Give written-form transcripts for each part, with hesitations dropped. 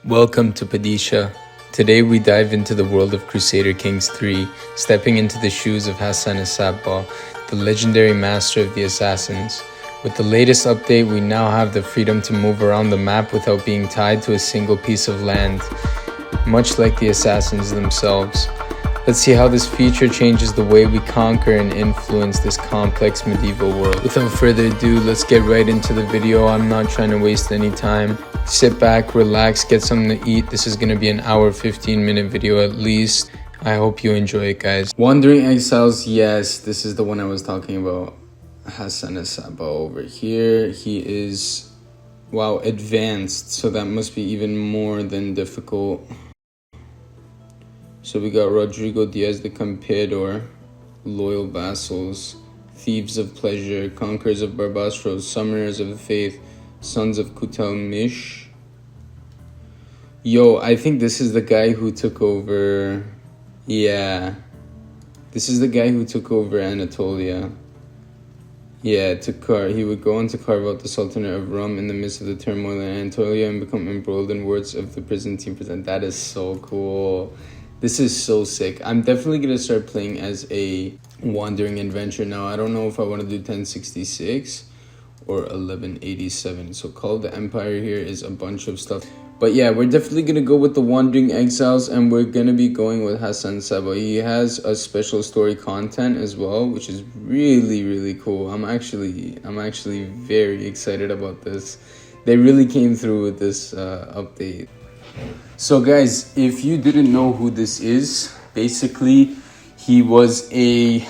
Welcome to Padisha. Today we dive into the world of Crusader Kings 3, stepping into the shoes of Hasan and Sabbah, the legendary master of the assassins. With the latest update, we now have the freedom to move around the map without being tied to a single piece of land, much like the assassins themselves. Let's see how this feature changes the way we conquer and influence this complex medieval world. Without further ado, let's get right into the video. I'm not trying to waste any time. Sit back, relax, get something to eat. This is going to be an hour, 15-minute video at least. I hope you enjoy it, guys. Wandering Exiles, yes, this is the one I was talking about. Hasan and Sabbah over here. He is, wow, advanced, so that must be even more than difficult. So we got Rodrigo Diaz the Campeador, loyal vassals, thieves of pleasure, conquerors of Barbastro, summoners of the faith, sons of Kutalmish. Yo, I think this is the guy who took over. Yeah, this is the guy who took over Anatolia. Yeah, he would go on to carve out the Sultanate of Rum in the midst of the turmoil in Anatolia and become embroiled in wars of the Byzantine present. That is so cool. This is so sick. I'm definitely going to start playing as a wandering adventure now. I don't know if I want to do 1066 or 1187. So Call of the Empire here is a bunch of stuff. But yeah, we're definitely going to go with the Wandering Exiles, and we're going to be going with Hasan Sabbah. He has a special story content as well, which is really, really cool. I'm actually very excited about this. They really came through with this update. So guys, if you didn't know who this is, basically he was the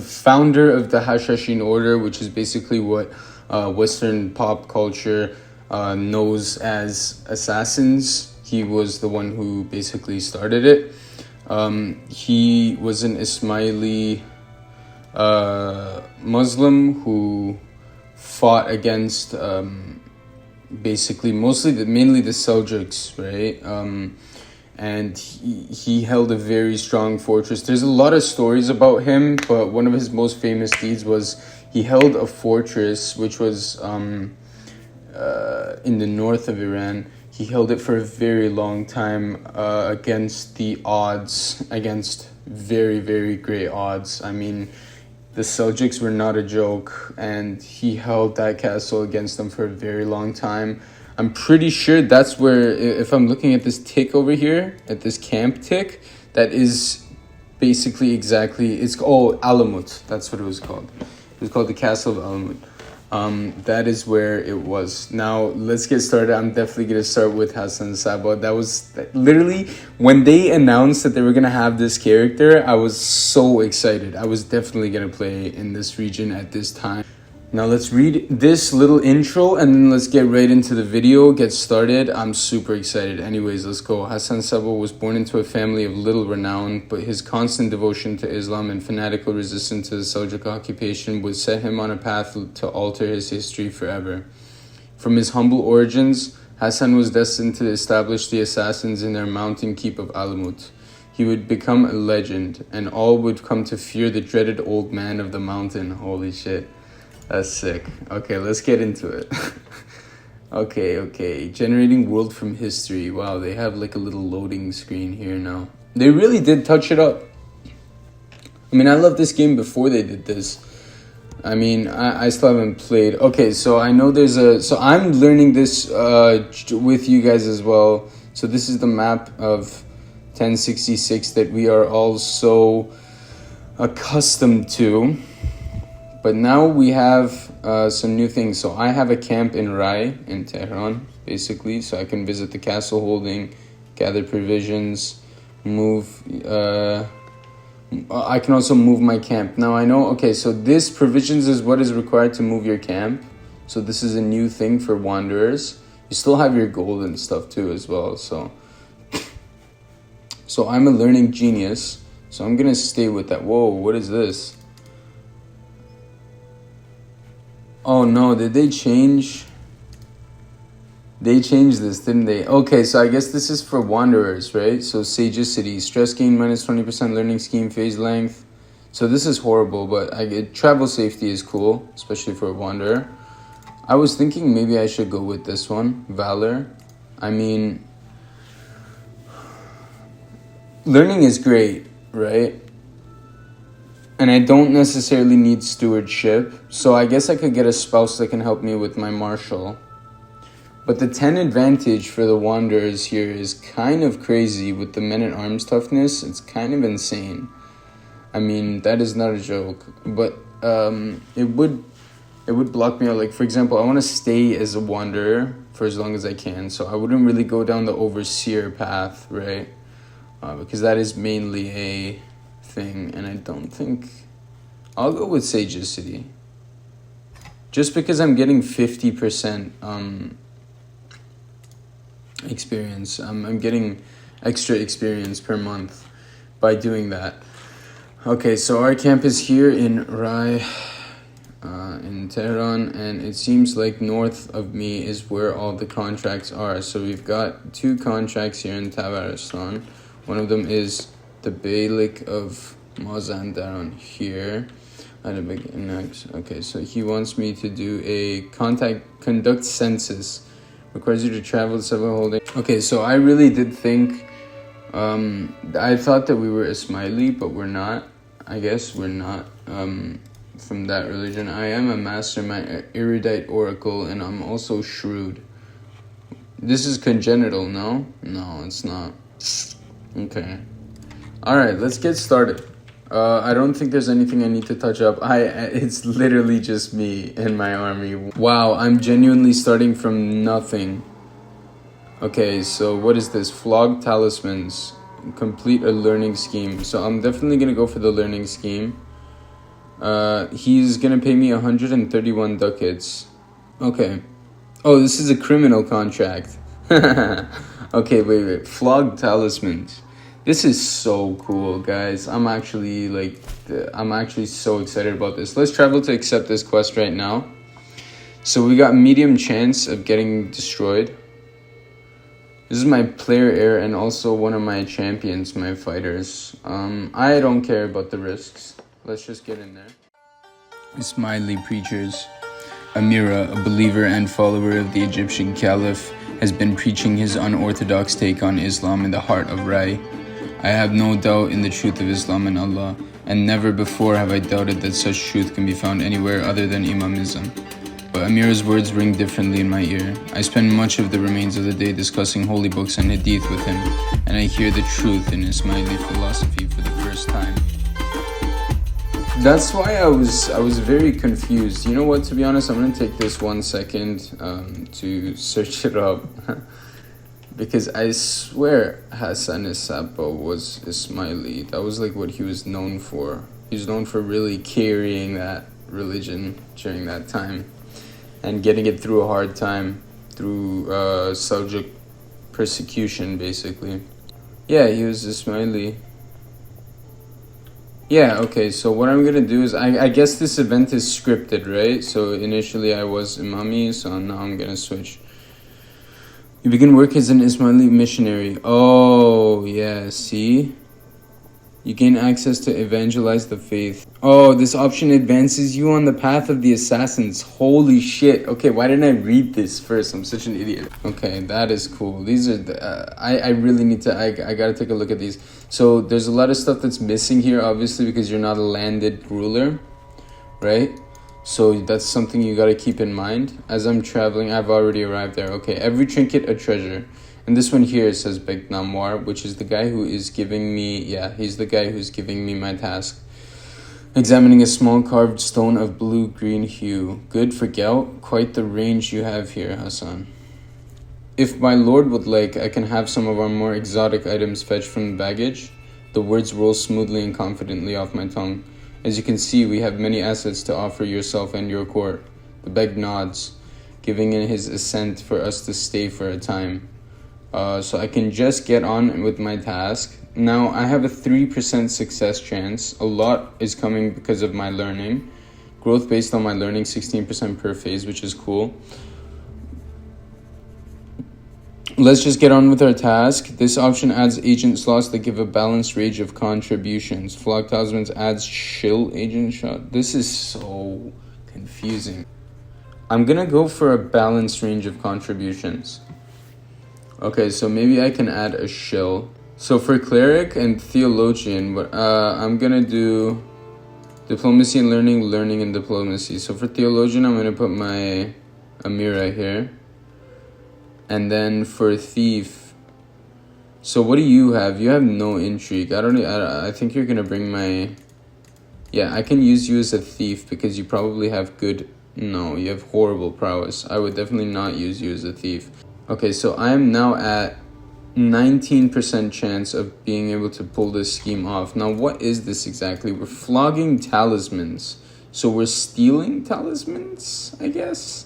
founder of the Hashashin order, which is basically what Western pop culture knows as assassins. He was the one who basically started it. He was an Ismaili Muslim who fought against basically mainly the Seljuks, right? And he held a very strong fortress. There's a lot of stories about him, but one of his most famous deeds was he held a fortress which was in the north of Iran. He held it for a very long time against very, very great odds. I mean, the Seljuks were not a joke, and he held that castle against them for a very long time. I'm pretty sure that's where, if I'm looking at this tick over here, at this camp tick, that is basically it's called Alamut. That's what it was called. It was called the Castle of Alamut. That is where it was. Now, let's get started. I'm definitely going to start with Hasan Sabbah. That was literally, when they announced that they were going to have this character, I was so excited. I was definitely going to play in this region at this time. Now, let's read this little intro and then let's get right into the video, get started. I'm super excited. Anyways, let's go. Hasan Sabbah was born into a family of little renown, but his constant devotion to Islam and fanatical resistance to the Seljuk occupation would set him on a path to alter his history forever. From his humble origins, Hasan was destined to establish the assassins in their mountain keep of Alamut. He would become a legend, and all would come to fear the dreaded old man of the mountain. Holy shit. That's sick. Okay, let's get into it. Okay. Generating world from history. Wow, they have like a little loading screen here now. They really did touch it up. I mean, I loved this game before they did this. I mean, I still haven't played. Okay, so I know so I'm learning this with you guys as well. So this is the map of 1066 that we are all so accustomed to. But now we have some new things. So I have a camp in Rai, in Tehran, basically. So I can visit the castle holding, gather provisions, move. I can also move my camp. Now I know, okay, so this provisions is what is required to move your camp. So this is a new thing for wanderers. You still have your gold and stuff too as well. So I'm a learning genius. So I'm going to stay with that. Whoa, what is this? Oh no, did they change? They changed this, didn't they? Okay, so I guess this is for wanderers, right? So sagicity, stress gain minus 20%, learning scheme, phase length. So this is horrible, but travel safety is cool, especially for a wanderer. I was thinking maybe I should go with this one, Valor. I mean, learning is great, right? And I don't necessarily need stewardship, so I guess I could get a spouse that can help me with my martial. But the 10 advantage for the Wanderers here is kind of crazy with the men-at-arms toughness. It's kind of insane. I mean, that is not a joke. But it would block me out. Like, for example, I want to stay as a Wanderer for as long as I can. So I wouldn't really go down the Overseer path, right? Because that is mainly a thing. And I don't think... I'll go with Sagacity. Just because I'm getting 50% experience. I'm getting extra experience per month by doing that. Okay, so our camp is here in Rai, in Tehran, and it seems like north of me is where all the contracts are. So we've got 2 contracts here in Tabaristan. One of them is the Beylik of Mazandaran here. Okay, so he wants me to do a conduct census. Requires you to travel to Sabbah holding. Okay, so I really did think, I thought that we were Ismaili, but we're not. I guess we're not from that religion. I am a master, my erudite oracle, and I'm also shrewd. This is congenital, no? No, it's not. Okay. Alright, let's get started. I don't think there's anything I need to touch up. It's literally just me and my army. Wow, I'm genuinely starting from nothing. Okay, so what is this? Flog talismans. Complete a learning scheme. So I'm definitely going to go for the learning scheme. He's going to pay me 131 ducats. Okay. Oh, this is a criminal contract. Okay, wait. Flog talismans. This is so cool, guys. I'm actually so excited about this. Let's travel to accept this quest right now. So we got medium chance of getting destroyed. This is my player heir and also one of my champions, my fighters. I don't care about the risks. Let's just get in there. Ismaili preachers. Amira, a believer and follower of the Egyptian Caliph, has been preaching his unorthodox take on Islam in the heart of Rai. I have no doubt in the truth of Islam and Allah, and never before have I doubted that such truth can be found anywhere other than Imamism. But Amira's words ring differently in my ear. I spend much of the remains of the day discussing holy books and hadith with him, and I hear the truth in Ismaili philosophy for the first time. That's why I was very confused. You know what, to be honest, I'm going to take this 1 second to search it up. Because I swear Hasan Sabbah was Ismaili. That was like what he was known for. He was known for really carrying that religion during that time. And getting it through a hard time. Through Seljuk persecution, basically. Yeah, he was Ismaili. Yeah, okay, so what I'm gonna do is, I guess this event is scripted, right? So initially I was Imami, so now I'm gonna switch. You begin work as an Ismaili missionary. Oh, yeah, see? You gain access to evangelize the faith. Oh, this option advances you on the path of the assassins. Holy shit. Okay, why didn't I read this first? I'm such an idiot. Okay, that is cool. These are I really need to, I gotta take a look at these. So there's a lot of stuff that's missing here, obviously, because you're not a landed ruler, right? So that's something you gotta keep in mind. As I'm traveling, I've already arrived there. Okay, every trinket a treasure. And this one here says Beg Namwar, which is the guy who is giving me, he's the guy who's giving me my task. Examining a small carved stone of blue-green hue. Good for gout. Quite the range you have here, Hasan. If my lord would like, I can have some of our more exotic items fetched from the baggage. The words roll smoothly and confidently off my tongue. As you can see, we have many assets to offer yourself and your court. The beg nods, giving in his assent for us to stay for a time. So I can just get on with my task. Now, I have a 3% success chance. A lot is coming because of my learning. Growth based on my learning, 16% per phase, which is cool. Let's just get on with our task. This option adds agent slots that give a balanced range of contributions. Flock Talismans adds chill agent shot. This is so confusing. I'm gonna go for a balanced range of contributions. Okay, so maybe I can add a shill. So for cleric and theologian, I'm gonna do diplomacy and learning, learning and diplomacy. So for theologian, I'm gonna put my Amira here. And then for thief, so what do you have? You have no intrigue. I think you're gonna bring my... Yeah, I can use you as a thief because you probably have good... No, you have horrible prowess. I would definitely not use you as a thief. Okay, so I am now at 19% chance of being able to pull this scheme off. Now, what is this exactly? We're flogging talismans. So we're stealing talismans, I guess?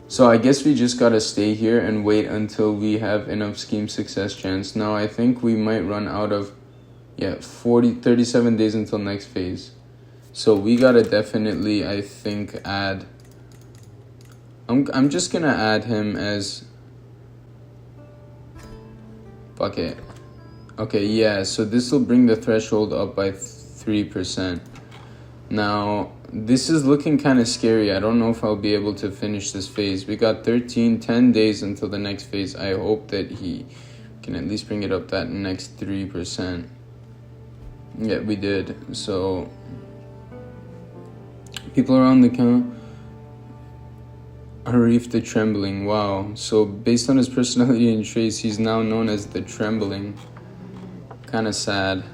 So I guess we just gotta stay here and wait until we have enough scheme success chance. Now, I think we might run out of... Yeah, 37 days until next phase. So we gotta definitely, I think, add... I'm just gonna add him as... Bucket. Okay, yeah, so this will bring the threshold up by 3%. Now, this is looking kind of scary. I don't know if I'll be able to finish this phase. We got 10 days until the next phase. I hope that he can at least bring it up that next 3%. Yeah, we did. So, people around the camp... Harif the Trembling, wow. So based on his personality and traits, he's now known as the Trembling. Kind of sad.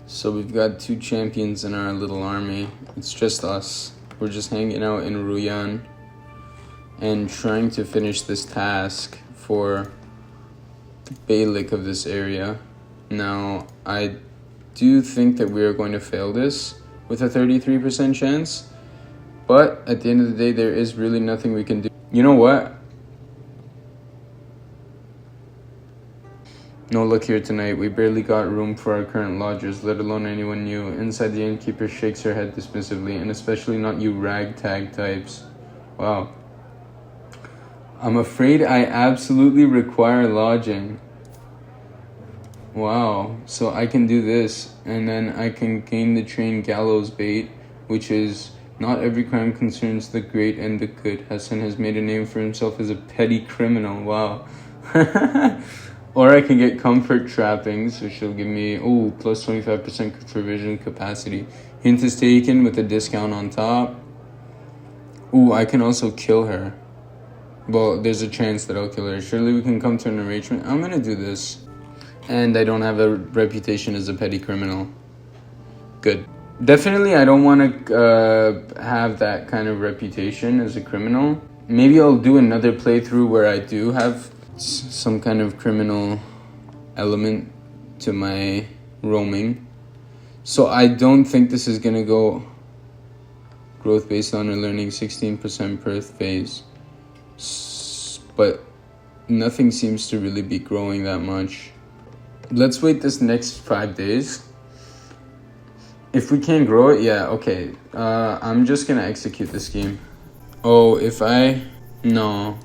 So we've got 2 champions in our little army. It's just us. We're just hanging out in Ruyan and trying to finish this task for the Beylik of this area. Now, I do think that we are going to fail this with a 33% chance. But at the end of the day, there is really nothing we can do. You know what? No luck here tonight. We barely got room for our current lodgers, let alone anyone new. Inside, the innkeeper shakes her head dismissively, and especially not you ragtag types. Wow. I'm afraid I absolutely require lodging. Wow. So I can do this, and then I can gain the train gallows bait, which is... Not every crime concerns the great and the good. Hasan has made a name for himself as a petty criminal. Wow. Or I can get comfort trappings, which will give me, plus 25% provision capacity. Hint is taken with a discount on top. I can also kill her. Well, there's a chance that I'll kill her. Surely we can come to an arrangement. I'm gonna do this. And I don't have a reputation as a petty criminal. Good. Definitely, I don't want to have that kind of reputation as a criminal. Maybe I'll do another playthrough where I do have some kind of criminal element to my roaming. So I don't think this is going to go growth based on or learning 16% per phase. But nothing seems to really be growing that much. Let's wait this next 5 days. If we can't grow it, yeah, okay. I'm just gonna execute the scheme. No.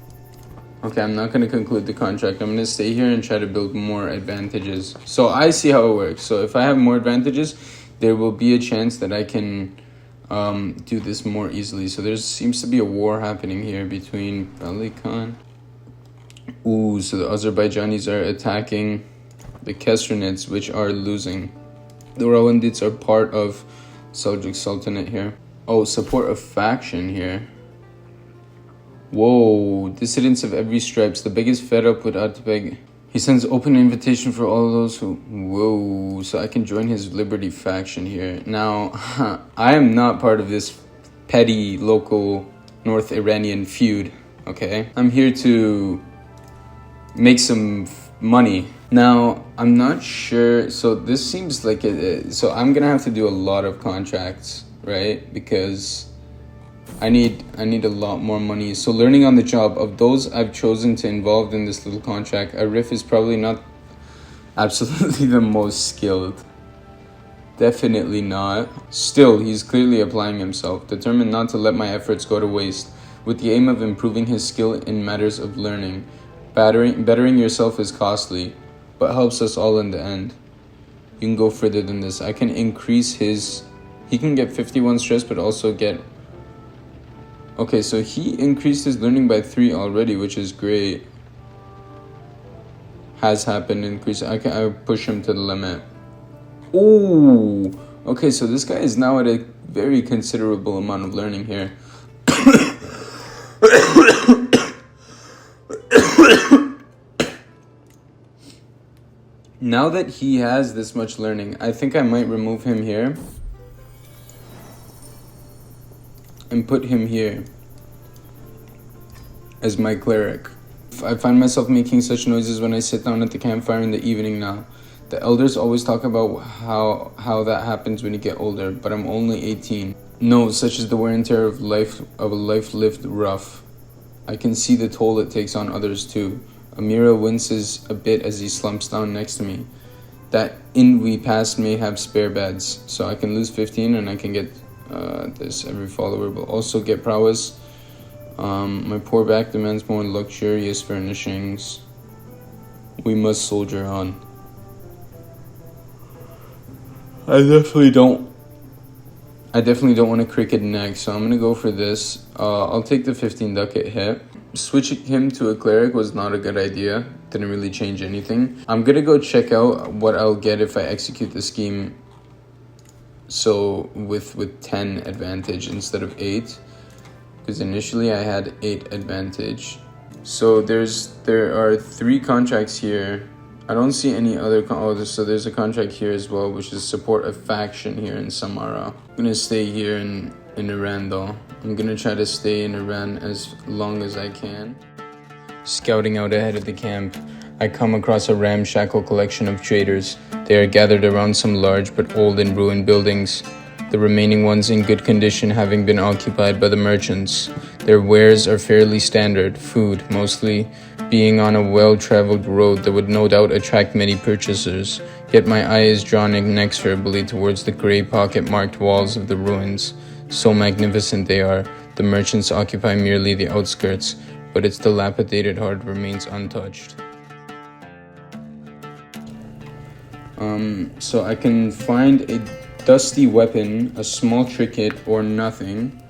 Okay, I'm not gonna conclude the contract. I'm gonna stay here and try to build more advantages. So I see how it works. So if I have more advantages, there will be a chance that I can do this more easily. So there seems to be a war happening here between Beylik Khan. So the Azerbaijanis are attacking the Kesranids, which are losing. The Rawandids are part of Seljuk Sultanate here. Support a faction here. Whoa, dissidents of every stripes. The biggest fed up with Atabeg. He sends open invitation for all those who... Whoa, so I can join his Liberty faction here. Now, I am not part of this petty local North Iranian feud, okay? I'm here to make some money. Now, I'm not sure, so this seems like so I'm gonna have to do a lot of contracts, right? Because I need a lot more money. So learning on the job, of those I've chosen to involve in this little contract, Arif is probably not absolutely the most skilled. Definitely not. Still, he's clearly applying himself, determined not to let my efforts go to waste, with the aim of improving his skill in matters of learning. Bettering yourself is costly, but helps us all in the end. You can go further than this. I can increase his... He can get 51 stress, but also get... Okay, so he increased his learning by 3 already, which is great. has happened in Crusader. I push him to the limit. Oh, okay, so this guy is now at a very considerable amount of learning here. Now that he has this much learning, I think I might remove him here and put him here as my cleric. I find myself making such noises when I sit down at the campfire in the evening now. The elders always talk about how that happens when you get older, but I'm only 18. No, such is the wear and tear of a life lived rough. I can see the toll it takes on others too. Amira winces a bit as he slumps down next to me. That inn we passed may have spare beds, so I can lose 15 and I can get this. Every follower will also get prowess. My poor back demands more luxurious furnishings. We must soldier on. I definitely don't want a cricket neck, so I'm gonna go for this. I'll take the 15 ducat hit. Switching him to a cleric was not a good idea. Didn't really change anything. I'm gonna go check out what I'll get if I execute the scheme. So with 10 advantage instead of 8, because initially I had 8 advantage. So there are 3 contracts here. I don't see any other. So there's a contract here as well, which is support a faction here in Samara. I'm gonna stay here in Iran though. I'm gonna try to stay in Iran as long as I can. Scouting out ahead of the camp, I come across a ramshackle collection of traders. They are gathered around some large but old and ruined buildings, the remaining ones in good condition having been occupied by the merchants. Their wares are fairly standard, food mostly, being on a well-traveled road that would no doubt attract many purchasers. Yet my eye is drawn inexorably towards the grey pocket-marked walls of the ruins. So magnificent they are, the merchants occupy merely the outskirts, but its dilapidated heart remains untouched. So I can find a dusty weapon, a small trinket, or nothing.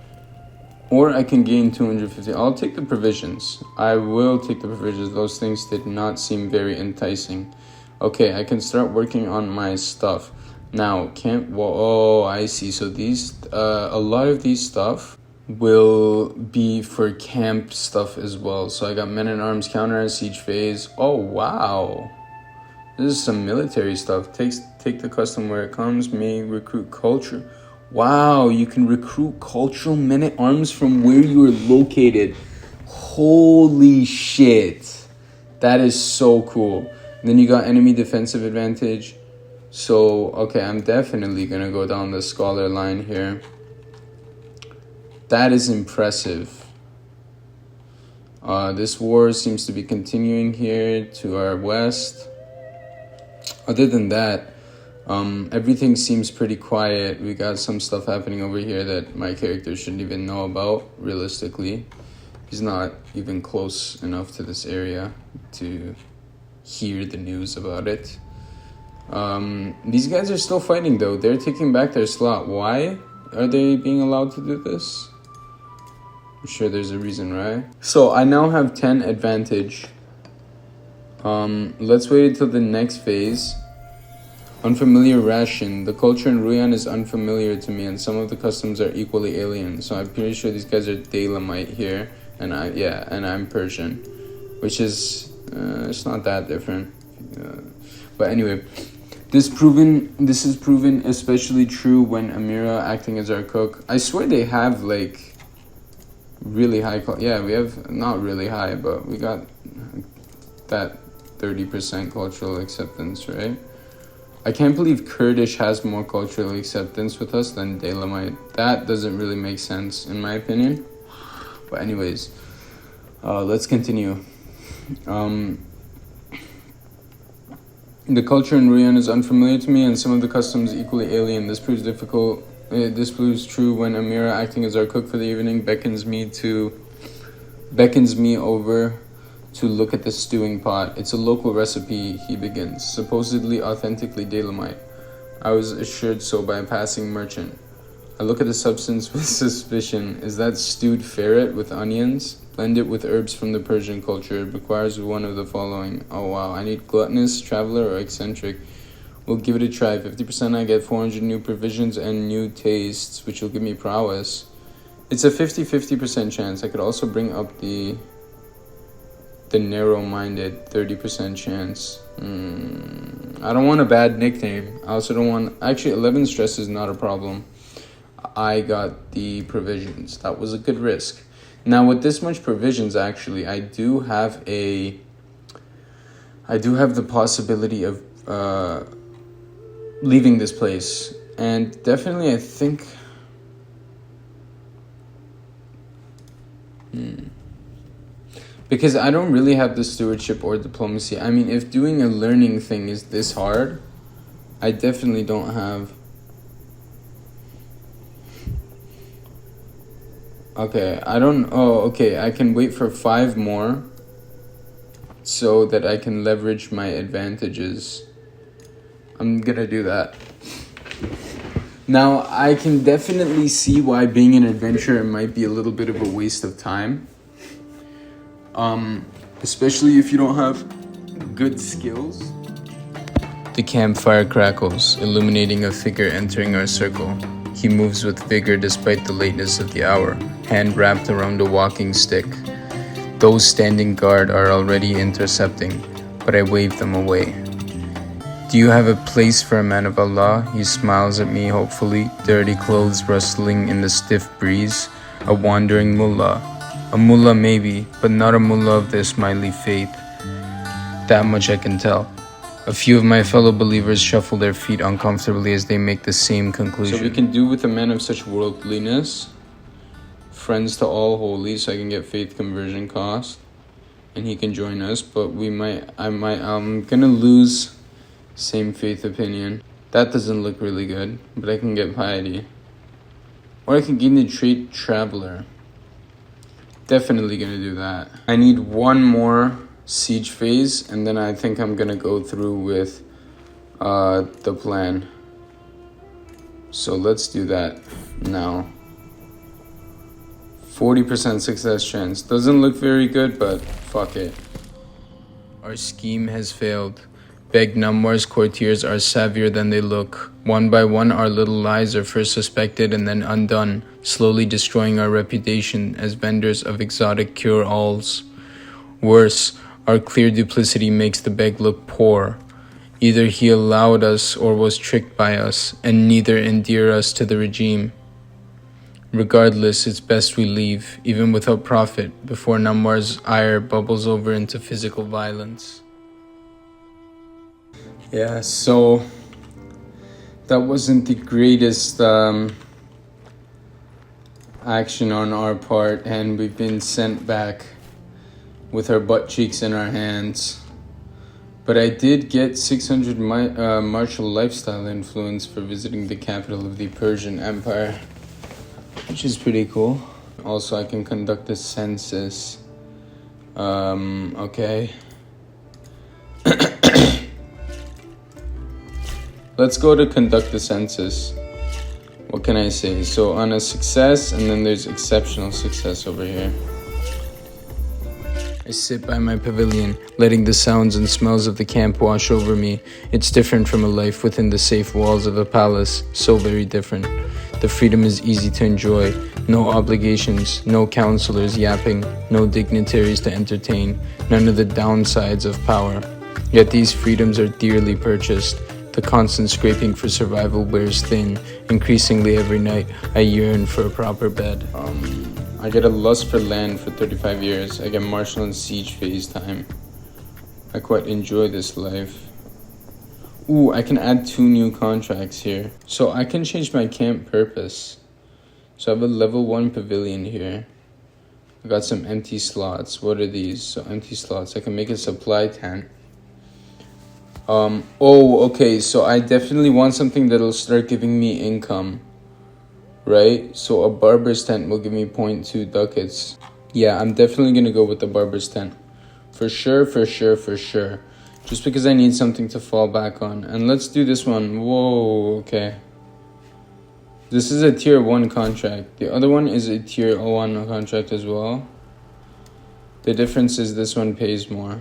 Or I can gain 250. I'll take the provisions. I will take the provisions. Those things did not seem very enticing. Okay, I can start working on my stuff. Now, oh, I see. So these, a lot of these stuff will be for camp stuff as well. So I got men-at-arms, counter siege phase. Oh, wow. This is some military stuff. Take the custom where it comes. May recruit culture. Wow, you can recruit cultural men-at-arms from where you are located. Holy shit. That is so cool. And then you got enemy defensive advantage. So, okay, I'm definitely going to go down the scholar line here. That is impressive. This war seems to be continuing here to our west. Other than that, everything seems pretty quiet. We got some stuff happening over here that my character shouldn't even know about, realistically. He's not even close enough to this area to hear the news about it. These guys are still fighting though. They're taking back their slot. Why are they being allowed to do this? I'm sure there's a reason, right? So I now have 10 advantage. Let's wait until the next phase. Unfamiliar ration. The culture in Ruyan is unfamiliar to me, and some of the customs are equally alien. So I'm pretty sure these guys are Dalamite here, and I'm Persian, which is it's not that different. But anyway, this is proven especially true when Amira acting as our cook. I swear they have like really high. Yeah, we have not really high, but we got that 30% cultural acceptance, right? I can't believe Kurdish has more cultural acceptance with us than Dalamite. That doesn't really make sense, in my opinion. But anyways, let's continue. The culture in Ruyan is unfamiliar to me, and some of the customs equally alien. This proves difficult. This proves true when Amira, acting as our cook for the evening, beckons me over to look at the stewing pot. It's a local recipe, he begins, supposedly authentically Dalamite. I was assured so by a passing merchant. I look at the substance with suspicion. Is that stewed ferret with onions? Blend it with herbs from the Persian culture. It requires one of the following. Oh wow, I need gluttonous, traveler, or eccentric. We'll give it a try. 50% I get 400 new provisions and new tastes, which will give me prowess. It's a 50% chance. I could also bring up the narrow-minded 30% chance. I don't want a bad nickname. I also don't want... Actually, 11 stress is not a problem. I got the provisions. That was a good risk. Now, with this much provisions, actually, I do have the possibility of leaving this place. And definitely, I think... Because I don't really have the stewardship or diplomacy. I mean, if doing a learning thing is this hard, I definitely don't have... Okay, I can wait for 5 more so that I can leverage my advantages. I'm gonna do that. Now, I can definitely see why being an adventurer might be a little bit of a waste of time. Especially if you don't have good skills. The campfire crackles, illuminating a figure entering our circle. He moves with vigor despite the lateness of the hour, hand wrapped around a walking stick. Those standing guard are already intercepting, but I wave them away. Do you have a place for a man of Allah? He smiles at me hopefully, dirty clothes rustling in the stiff breeze. A wandering mullah. A mullah maybe, but not a mullah of the Ismaili faith. That much I can tell. A few of my fellow believers shuffle their feet uncomfortably as they make the same conclusion. So we can do with a man of such worldliness. Friends to all holy, so I can get faith conversion cost. And he can join us, but I'm gonna lose same faith opinion. That doesn't look really good, but I can get piety. Or I can gain the trait traveler. Definitely gonna do that. I need one more siege phase, and then I think I'm gonna go through with the plan. So let's do that now. 40% success chance. Doesn't look very good, but fuck it. Our scheme has failed. Beg Namwar's courtiers are savvier than they look. One by one, our little lies are first suspected and then undone, slowly destroying our reputation as vendors of exotic cure-alls. Worse, our clear duplicity makes the beg look poor. Either he allowed us or was tricked by us, and neither endear us to the regime. Regardless, it's best we leave, even without profit, before Namwar's ire bubbles over into physical violence. Yeah, so that wasn't the greatest action on our part, and we've been sent back with our butt cheeks in our hands. But I did get 600 martial lifestyle influence for visiting the capital of the Persian Empire, which is pretty cool. Also, I can conduct a census. Okay. Let's go to conduct the census. What can I say? So on a success, and then there's exceptional success over here. I sit by my pavilion, letting the sounds and smells of the camp wash over me. It's different from a life within the safe walls of a palace, so very different. The freedom is easy to enjoy. No obligations, no counselors yapping, no dignitaries to entertain, none of the downsides of power. Yet these freedoms are dearly purchased. The constant scraping for survival wears thin. Increasingly every night, I yearn for a proper bed. I get a lust for land for 35 years. I get martial and siege phase time. I quite enjoy this life. Ooh, I can add 2 new contracts here. So I can change my camp purpose. So I have a level 1 pavilion here. I got some empty slots. What are these? So empty slots. I can make a supply tent. Okay, so I definitely want something that'll start giving me income, right? So a barber's tent will give me 0.2 ducats. Yeah, I'm definitely gonna go with the barber's tent. For sure. Just because I need something to fall back on. And let's do this one. Whoa, okay. This is a tier 1 contract. The other one is a tier 1 contract as well. The difference is this one pays more.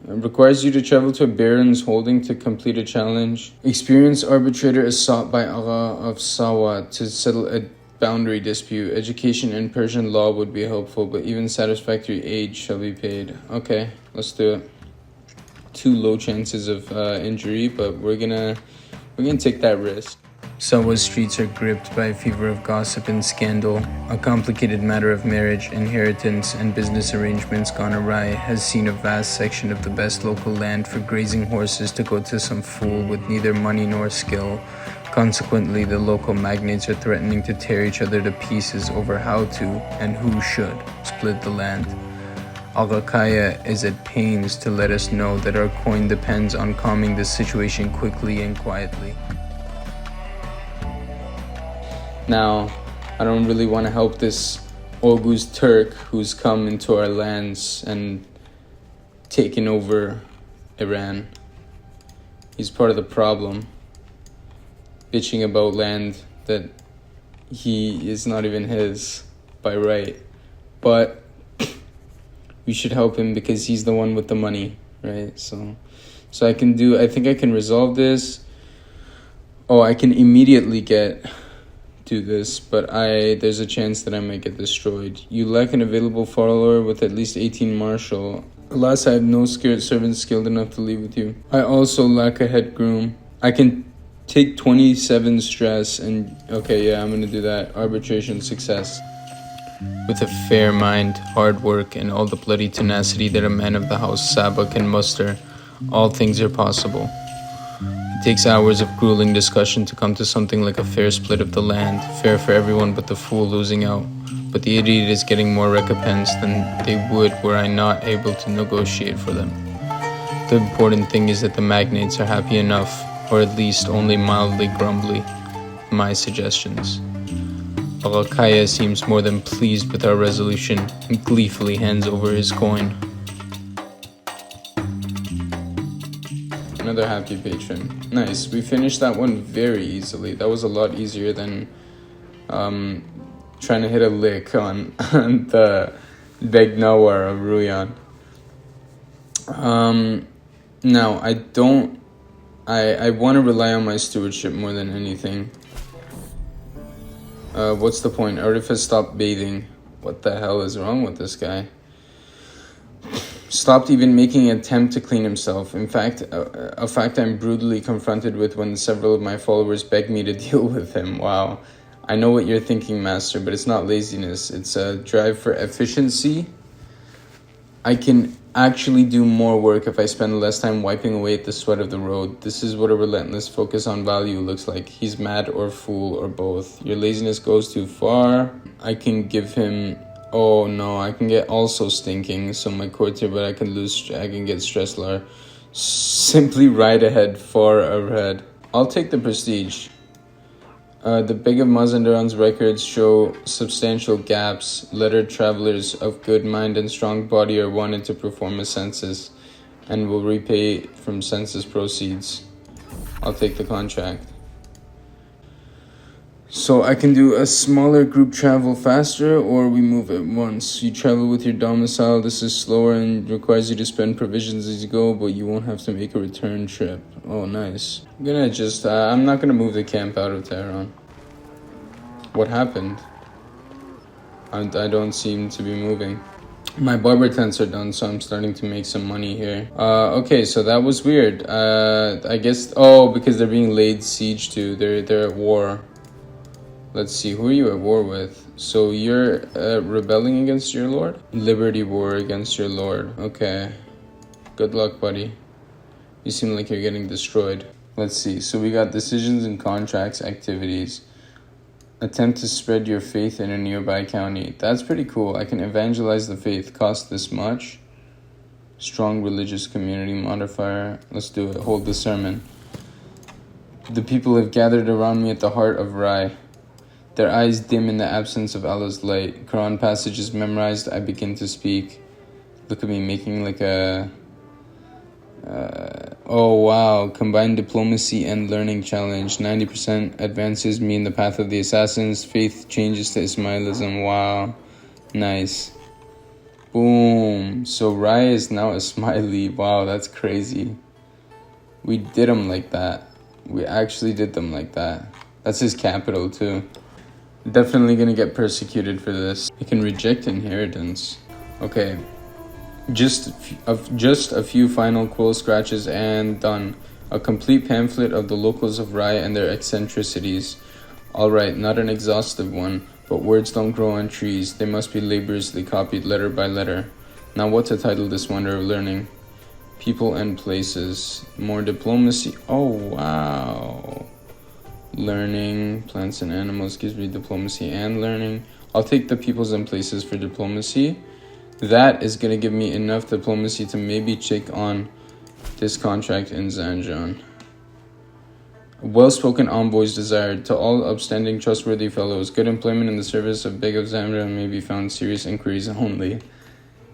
It requires you to travel to a baron's holding to complete a challenge. Experienced arbitrator is sought by Agha of Sabbah to settle a boundary dispute. Education in Persian law would be helpful, but even satisfactory aid shall be paid. Okay, let's do it. 2 low chances of injury, but we're gonna take that risk. Sabbah's streets are gripped by a fever of gossip and scandal. A complicated matter of marriage, inheritance, and business arrangements gone awry has seen a vast section of the best local land for grazing horses to go to some fool with neither money nor skill. Consequently, the local magnates are threatening to tear each other to pieces over how to, and who should, split the land. Al-Kaya is at pains to let us know that our coin depends on calming this situation quickly and quietly. Now, I don't really want to help this Oghuz Turk who's come into our lands and taken over Iran. He's part of the problem, bitching about land that he is not even his by right. But we should help him because he's the one with the money, right? So I think I can resolve this. I can immediately do this, but there's a chance that I might get destroyed. You lack an available follower with at least 18 martial. Alas, I have no servants skilled enough to leave with you. I also lack a head groom. I can take 27 stress and I'm gonna do that. Arbitration success. With a fair mind, hard work, and all the bloody tenacity that a man of the house Sabbah can muster, all things are possible. It takes hours of grueling discussion to come to something like a fair split of the land, fair for everyone but the fool losing out. But the idiot is getting more recompense than they would were I not able to negotiate for them. The important thing is that the magnates are happy enough, or at least only mildly grumbly, with my suggestions. Al-Kaya seems more than pleased with our resolution and gleefully hands over his coin. Another happy patron. Nice. We finished that one very easily. That was a lot easier than trying to hit a lick on the Begnawar of Ruyan. Now, I want to rely on my stewardship more than anything. What's the point? Arif has stopped bathing. What the hell is wrong with this guy? Stopped even making an attempt to clean himself. In fact, a fact I'm brutally confronted with when several of my followers beg me to deal with him. Wow. I know what you're thinking, Master, but it's not laziness. It's a drive for efficiency. I can actually do more work if I spend less time wiping away at the sweat of the road. This is what a relentless focus on value looks like. He's mad or fool or both. Your laziness goes too far. I can give him... Oh no, I can get also stinking, so my courtier, but I can get stresslar. Simply right ahead, far ahead. I'll take the prestige. The Beg of Mazandaran's records show substantial gaps. Lettered travelers of good mind and strong body are wanted to perform a census and will repay from census proceeds. I'll take the contract. So I can do a smaller group travel faster, or we move at once. You travel with your domicile. This is slower and requires you to spend provisions as you go, but you won't have to make a return trip. Oh, nice. I'm not gonna move the camp out of Tehran. What happened? I don't seem to be moving. My barber tents are done, so I'm starting to make some money here. Okay, so that was weird. I guess, because they're being laid siege to. They're at war. Let's see, who are you at war with? So you're rebelling against your lord? Liberty war against your lord. Okay. Good luck, buddy. You seem like you're getting destroyed. Let's see, so we got decisions and contracts, activities. Attempt to spread your faith in a nearby county. That's pretty cool. I can evangelize the faith. Cost this much. Strong religious community modifier. Let's do it. Hold the sermon. The people have gathered around me at the heart of Rai. Their eyes dim in the absence of Allah's light. Quran passages memorized, I begin to speak. Look at me making like a... Oh wow, combined diplomacy and learning challenge. 90% advances me in the path of the assassins. Faith changes to Ismailism. Wow, nice. Boom. So Raya is now Ismaili. Wow, that's crazy. We did him like that. We actually did them like that. That's his capital too. Definitely gonna get persecuted for this. I can reject inheritance. Okay. Just a few final quill scratches and done. A complete pamphlet of the locals of Raya and their eccentricities. Alright, not an exhaustive one, but words don't grow on trees. They must be laboriously copied letter by letter. Now what to title this wonder of learning? People and places. More diplomacy. Oh, wow. Learning. Plants and animals gives me diplomacy and learning. I'll take the peoples and places for diplomacy. That is going to give me enough diplomacy to maybe check on this contract in Zanjan. Well-spoken envoys desired. To all upstanding, trustworthy fellows. Good employment in the service of Beg of Zanjan may be found. Serious inquiries only.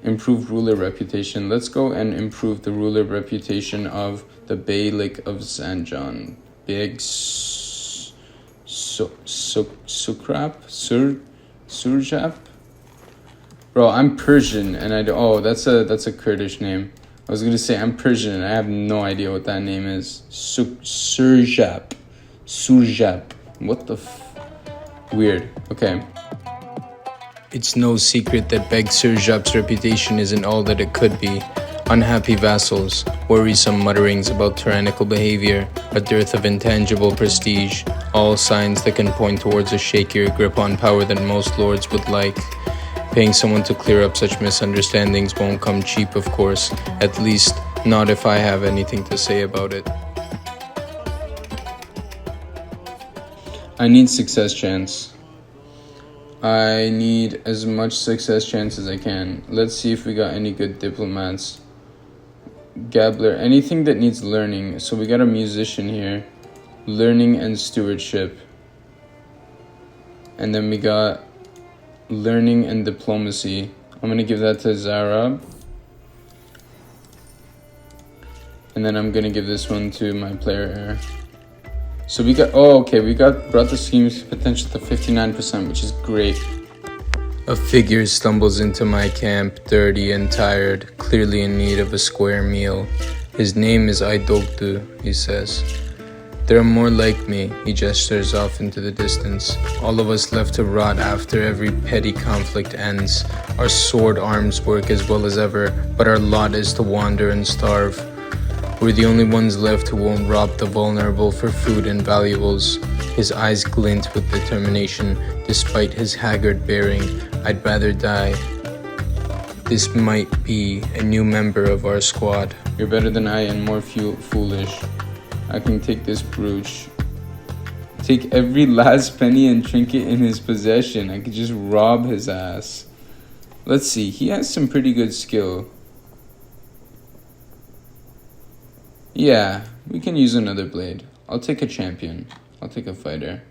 Improved ruler reputation. Let's go and improve the ruler reputation of the Beylik of Zanjan. Beg Surjap? Bro, I'm Persian and that's a Kurdish name. I was gonna say I'm Persian and I have no idea what that name is. Surjap. What the weird. Okay. It's no secret that Beg Surjap's reputation isn't all that it could be. Unhappy vassals, worrisome mutterings about tyrannical behavior, a dearth of intangible prestige, all signs that can point towards a shakier grip on power than most lords would like. Paying someone to clear up such misunderstandings won't come cheap, of course, at least not if I have anything to say about it. I need success chance. I need as much success chance as I can. Let's see if we got any good diplomats. Gabbler, anything that needs learning. So we got a musician here. Learning and stewardship. And then we got learning and diplomacy. I'm going to give that to Zarab. And then I'm going to give this one to my player heir. So we got, brought the scheme's potential to 59%, which is great. A figure stumbles into my camp, dirty and tired, clearly in need of a square meal. His name is Aydogdu, he says. There are more like me, he gestures off into the distance. All of us left to rot after every petty conflict ends. Our sword arms work as well as ever, but our lot is to wander and starve. We're the only ones left who won't rob the vulnerable for food and valuables. His eyes glint with determination, despite his haggard bearing. I'd rather die. This might be a new member of our squad. You're better than I and more foolish. I can take this brooch. Take every last penny and trinket in his possession. I could just rob his ass. Let's see, he has some pretty good skill. Yeah, we can use another blade. I'll take a champion. I'll take a fighter.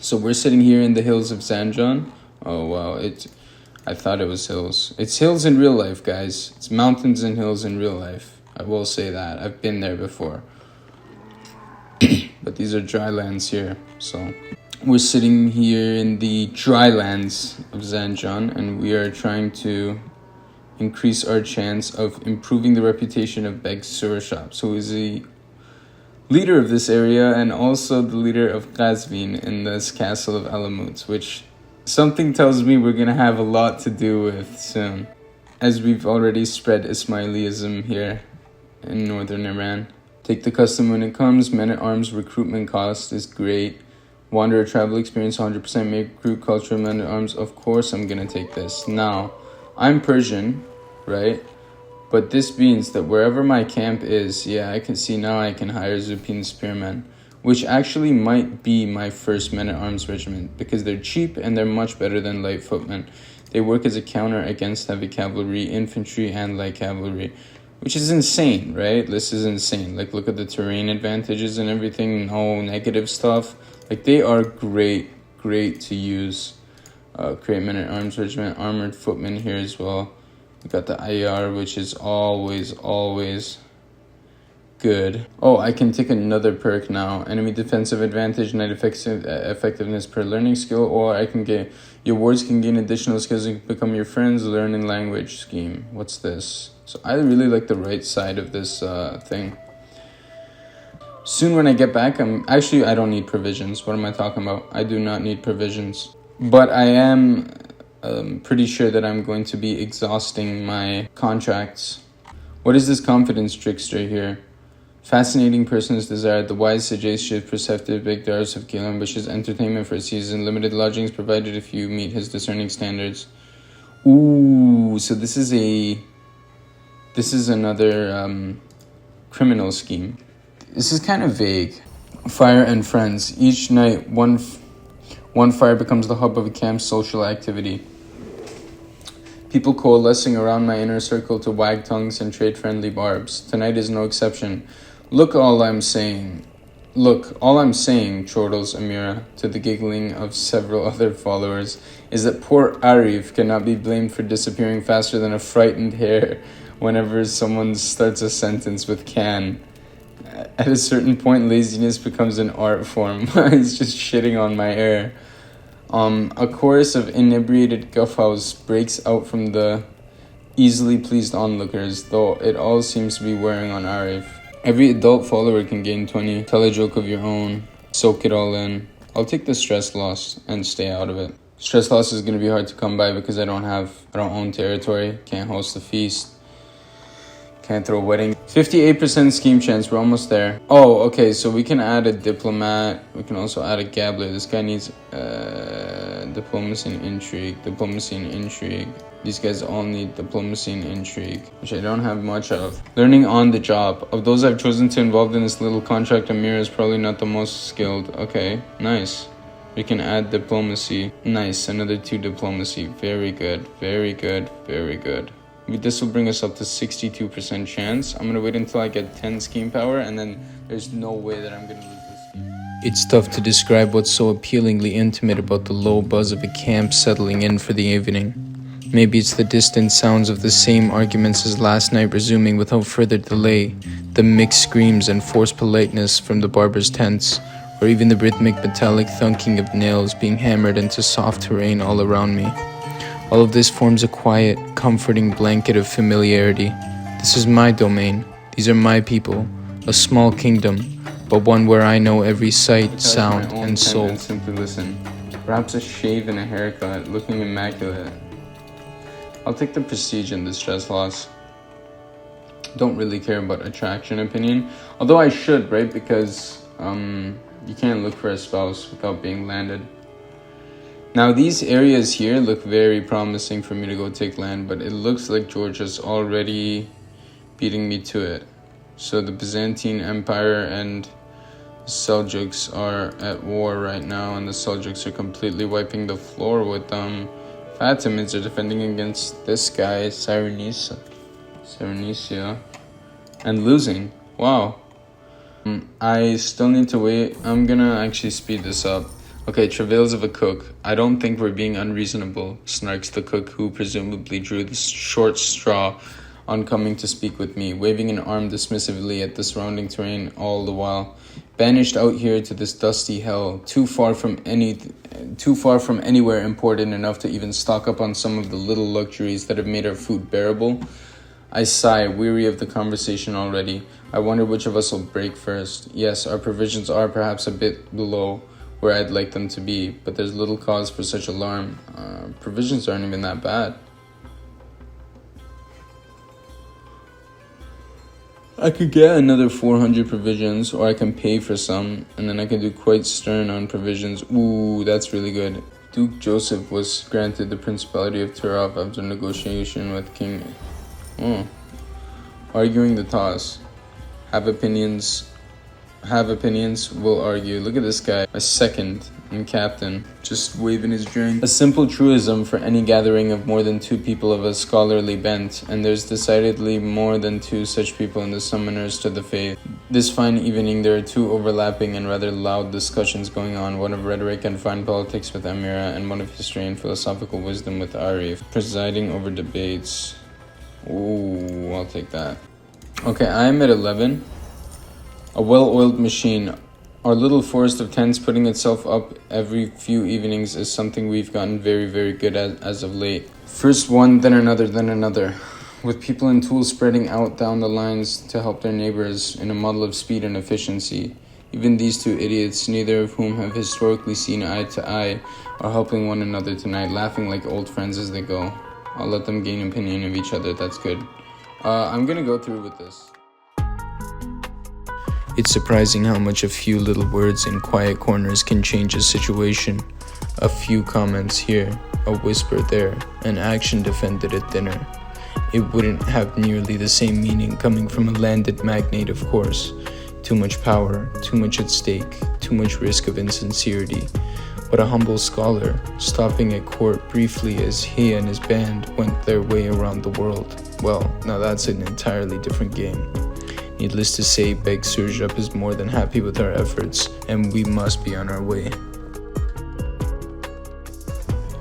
So we're sitting here in the hills of Zanjan. Oh wow, I thought it was hills. It's hills in real life, guys. It's mountains and hills in real life. I will say that. I've been there before. But these are dry lands here. So we're sitting here in the dry lands of Zanjan, and we are trying to increase our chance of improving the reputation of Beg Surjap, who is the leader of this area and also the leader of Qazvin in this castle of Alamut, which something tells me we're going to have a lot to do with soon, as we've already spread Ismailism here in northern Iran. Take the custom when it comes. Men-at-arms recruitment cost is great. Wanderer travel experience 100%. Make recruit culture men-at-arms. Of course I'm going to take this. Now, I'm Persian, right? But this means that wherever my camp is, yeah, I can see now I can hire Zupin spearmen, which actually might be my first men-at-arms regiment because they're cheap and they're much better than light footmen. They work as a counter against heavy cavalry, infantry, and light cavalry, which is insane, right? This is insane. Like, look at the terrain advantages and everything. No negative stuff. Like, they are great to use. Create men-at-arms regiment, armored footmen here as well. We got the IR, which is always Good. Oh, I can take another perk now. Enemy defensive advantage, night effectiveness per learning skill, or I can get your wards can gain additional skills and become your friends. Learning language scheme. What's this? So I really like the right side of this thing. Soon when I get back, I don't need provisions. What am I talking about? I do not need provisions. But I am pretty sure that I'm going to be exhausting my contracts. What is this confidence trickster here? Fascinating person is desired. The wise, sagacious, perceptive, big Dars of Gil ambitious entertainment for a season. Limited lodgings provided if you meet his discerning standards. Ooh, so this is another criminal scheme. This is kind of vague. Fire and friends. Each night, one fire becomes the hub of a camp's social activity. People coalescing around my inner circle to wag tongues and trade friendly barbs. Tonight is no exception. Look, all I'm saying, chortles Amira to the giggling of several other followers, is that poor Arif cannot be blamed for disappearing faster than a frightened hare whenever someone starts a sentence with can. At a certain point, laziness becomes an art form. He's just shitting on my air. A chorus of inebriated guffaws breaks out from the easily pleased onlookers, though it all seems to be wearing on Arif. Every adult follower can gain 20. Tell a joke of your own. Soak it all in. I'll take the stress loss and stay out of it. Stress loss is going to be hard to come by because I don't own territory. Can't host a feast. Can't throw a wedding. 58% scheme chance. We're almost there. Oh, okay. So we can add a diplomat. We can also add a gabbler. This guy needs diplomacy and intrigue. Diplomacy and intrigue. These guys all need diplomacy and intrigue, which I don't have much of. Learning on the job. Of those I've chosen to involve in this little contract, Amir is probably not the most skilled. Okay, nice. We can add diplomacy. Nice, another 2 diplomacy. Very good, very good, very good. This will bring us up to 62% chance. I'm going to wait until I get 10 scheme power, and then there's no way that I'm going to lose this scheme. It's tough to describe what's so appealingly intimate about the low buzz of a camp settling in for the evening. Maybe it's the distant sounds of the same arguments as last night resuming without further delay, the mixed screams and forced politeness from the barbers' tents, or even the rhythmic metallic thunking of nails being hammered into soft terrain all around me. All of this forms a quiet, comforting blanket of familiarity. This is my domain. These are my people. A small kingdom, but one where I know every sight, sound, and soul. Simply listen. Perhaps a shave and a haircut, looking immaculate. I'll take the prestige and the stress loss. Don't really care about attraction opinion. Although I should, right? Because you can't look for a spouse without being landed. Now these areas here look very promising for me to go take land, but it looks like Georgia's already beating me to it. So the Byzantine Empire and Seljuks are at war right now, and the Seljuks are completely wiping the floor with them. Fatimids are defending against this guy, Cyrenisia, and losing. Wow. I still need to wait. I'm gonna actually speed this up. Okay, travails of a cook. I don't think we're being unreasonable, snarks the cook, who presumably drew the short straw on coming to speak with me, waving an arm dismissively at the surrounding terrain all the while. Banished out here to this dusty hell, too far from anywhere important enough to even stock up on some of the little luxuries that have made our food bearable. I sigh, weary of the conversation already. I wonder which of us will break first. Yes, our provisions are perhaps a bit below where I'd like them to be, but there's little cause for such alarm. Provisions aren't even that bad. I could get another 400 provisions, or I can pay for some, and then I can do quite stern on provisions. Ooh, that's really good. Duke Joseph was granted the Principality of Turov after negotiation with King... Arguing the toss. Have opinions, will argue. Look at this guy, a second and captain, just waving his drink. A simple truism for any gathering of more than 2 people of a scholarly bent, and there's decidedly more than 2 such people in the summoners to the faith. This fine evening there are 2 overlapping and rather loud discussions going on, one of rhetoric and fine politics with Amira, and one of history and philosophical wisdom with Arif, presiding over debates. Ooh, I'll take that. Okay, I'm at 11. A well-oiled machine. Our little forest of tents putting itself up every few evenings is something we've gotten very, very good at as of late. First one, then another, then another. With people and tools spreading out down the lines to help their neighbors in a model of speed and efficiency. Even these two idiots, neither of whom have historically seen eye to eye, are helping one another tonight, laughing like old friends as they go. I'll let them gain opinion of each other, that's good. I'm gonna go through with this. It's surprising how much a few little words in quiet corners can change a situation. A few comments here, a whisper there, an action defended at dinner. It wouldn't have nearly the same meaning coming from a landed magnate, of course. Too much power, too much at stake, too much risk of insincerity. But a humble scholar, stopping at court briefly as he and his band went their way around the world. Well, now that's an entirely different game. Needless to say, Beg Surjap is more than happy with our efforts, and we must be on our way.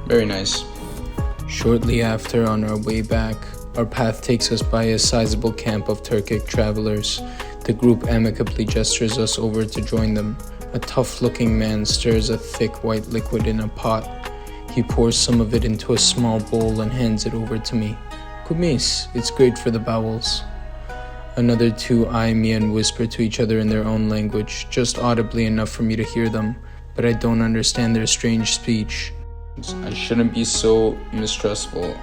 Very nice. Shortly after, on our way back, our path takes us by a sizable camp of Turkic travelers. The group amicably gestures us over to join them. A tough-looking man stirs a thick white liquid in a pot. He pours some of it into a small bowl and hands it over to me. Kumis, it's great for the bowels. Another two eye me and whisper to each other in their own language, just audibly enough for me to hear them, but I don't understand their strange speech. I shouldn't be so mistrustful.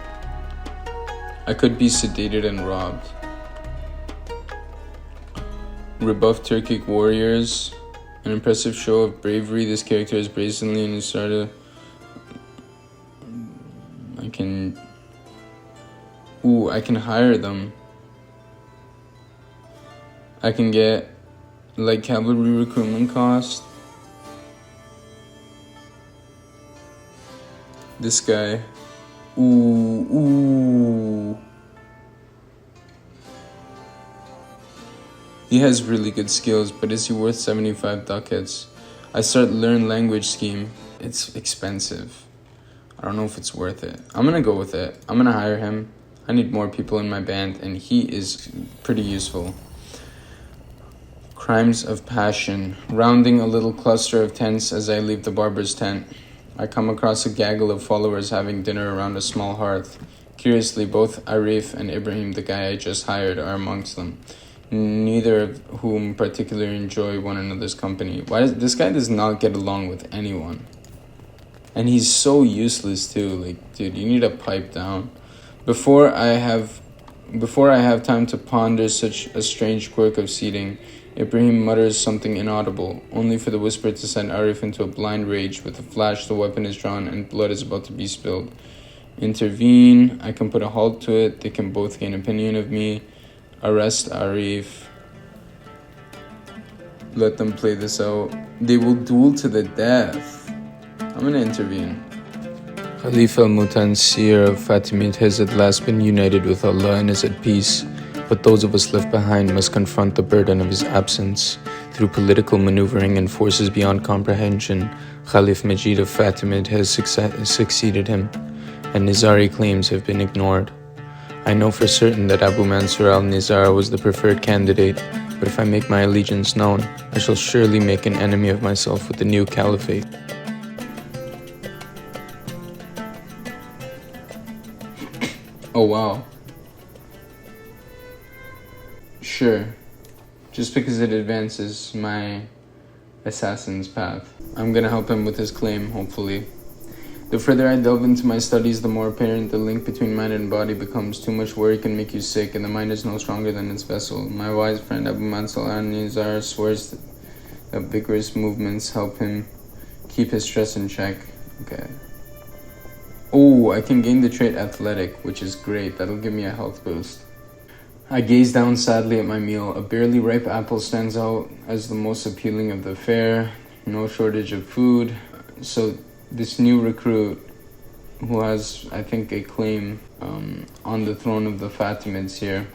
I could be sedated and robbed. Rebuffed Turkic warriors. An impressive show of bravery. This character is brazenly and started. I can hire them. I can get like cavalry recruitment cost. This guy. Ooh. He has really good skills, but is he worth 75 ducats? I start learn language scheme. It's expensive. I don't know if it's worth it. I'm gonna go with it. I'm gonna hire him. I need more people in my band, and he is pretty useful. Crimes of passion. Rounding a little cluster of tents as I leave the barber's tent, I come across a gaggle of followers having dinner around a small hearth. Curiously, both Arif and Ibrahim, the guy I just hired, are amongst them, neither of whom particularly enjoy one another's company. This guy does not get along with anyone. And he's so useless too. Like, dude, you need to pipe down. Before I have time to ponder such a strange quirk of seating, Ibrahim mutters something inaudible, only for the whisper to send Arif into a blind rage. With a flash, the weapon is drawn and blood is about to be spilled. Intervene. I can put a halt to it. They can both gain opinion of me. Arrest Arif. Let them play this out. They will duel to the death. I'm gonna intervene. Khalifa al-Mutansir of Fatimid has at last been united with Allah and is at peace, but those of us left behind must confront the burden of his absence. Through political maneuvering and forces beyond comprehension, Khalif Majid of Fatimid has succeeded him, and Nizari claims have been ignored. I know for certain that Abu Mansur al-Nizar was the preferred candidate, but if I make my allegiance known, I shall surely make an enemy of myself with the new caliphate. Oh wow. Sure. Just because it advances my assassin's path. I'm gonna help him with his claim, hopefully. The further I delve into my studies, the more apparent the link between mind and body becomes. Too much worry can make you sick, and the mind is no stronger than its vessel. My wise friend Abu Mansur al-Nizar swears that vigorous movements help him keep his stress in check. Okay. Oh, I can gain the trait athletic, which is great. That'll give me a health boost. I gaze down sadly at my meal. A barely ripe apple stands out as the most appealing of the fare. No shortage of food. So this new recruit, who has, I think, a claim on the throne of the Fatimids here,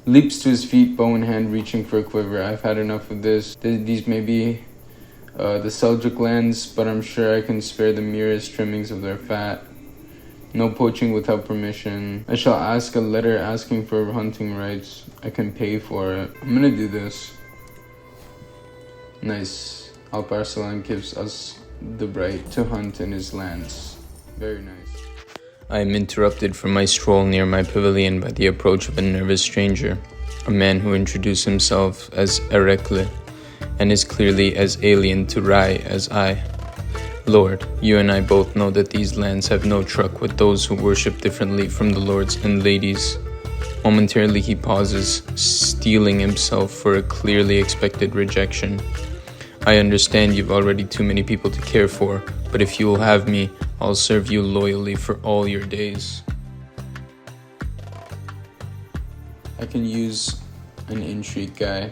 leaps to his feet, bow in hand, reaching for a quiver. I've had enough of this. These may be the Seljuk lands, but I'm sure I can spare the merest trimmings of their fat. No poaching without permission. I shall ask a letter asking for hunting rights. I can pay for it. I'm gonna do this. Nice. Alparslan gives us the right to hunt in his lands. Very nice. I am interrupted from my stroll near my pavilion by the approach of a nervous stranger, a man who introduced himself as Erekle, and is clearly as alien to Rai as I. Lord, you and I both know that these lands have no truck with those who worship differently from the lords and ladies. Momentarily he pauses, steeling himself for a clearly expected rejection. I understand you've already too many people to care for, but if you will have me, I'll serve you loyally for all your days. I can use an intrigue guy.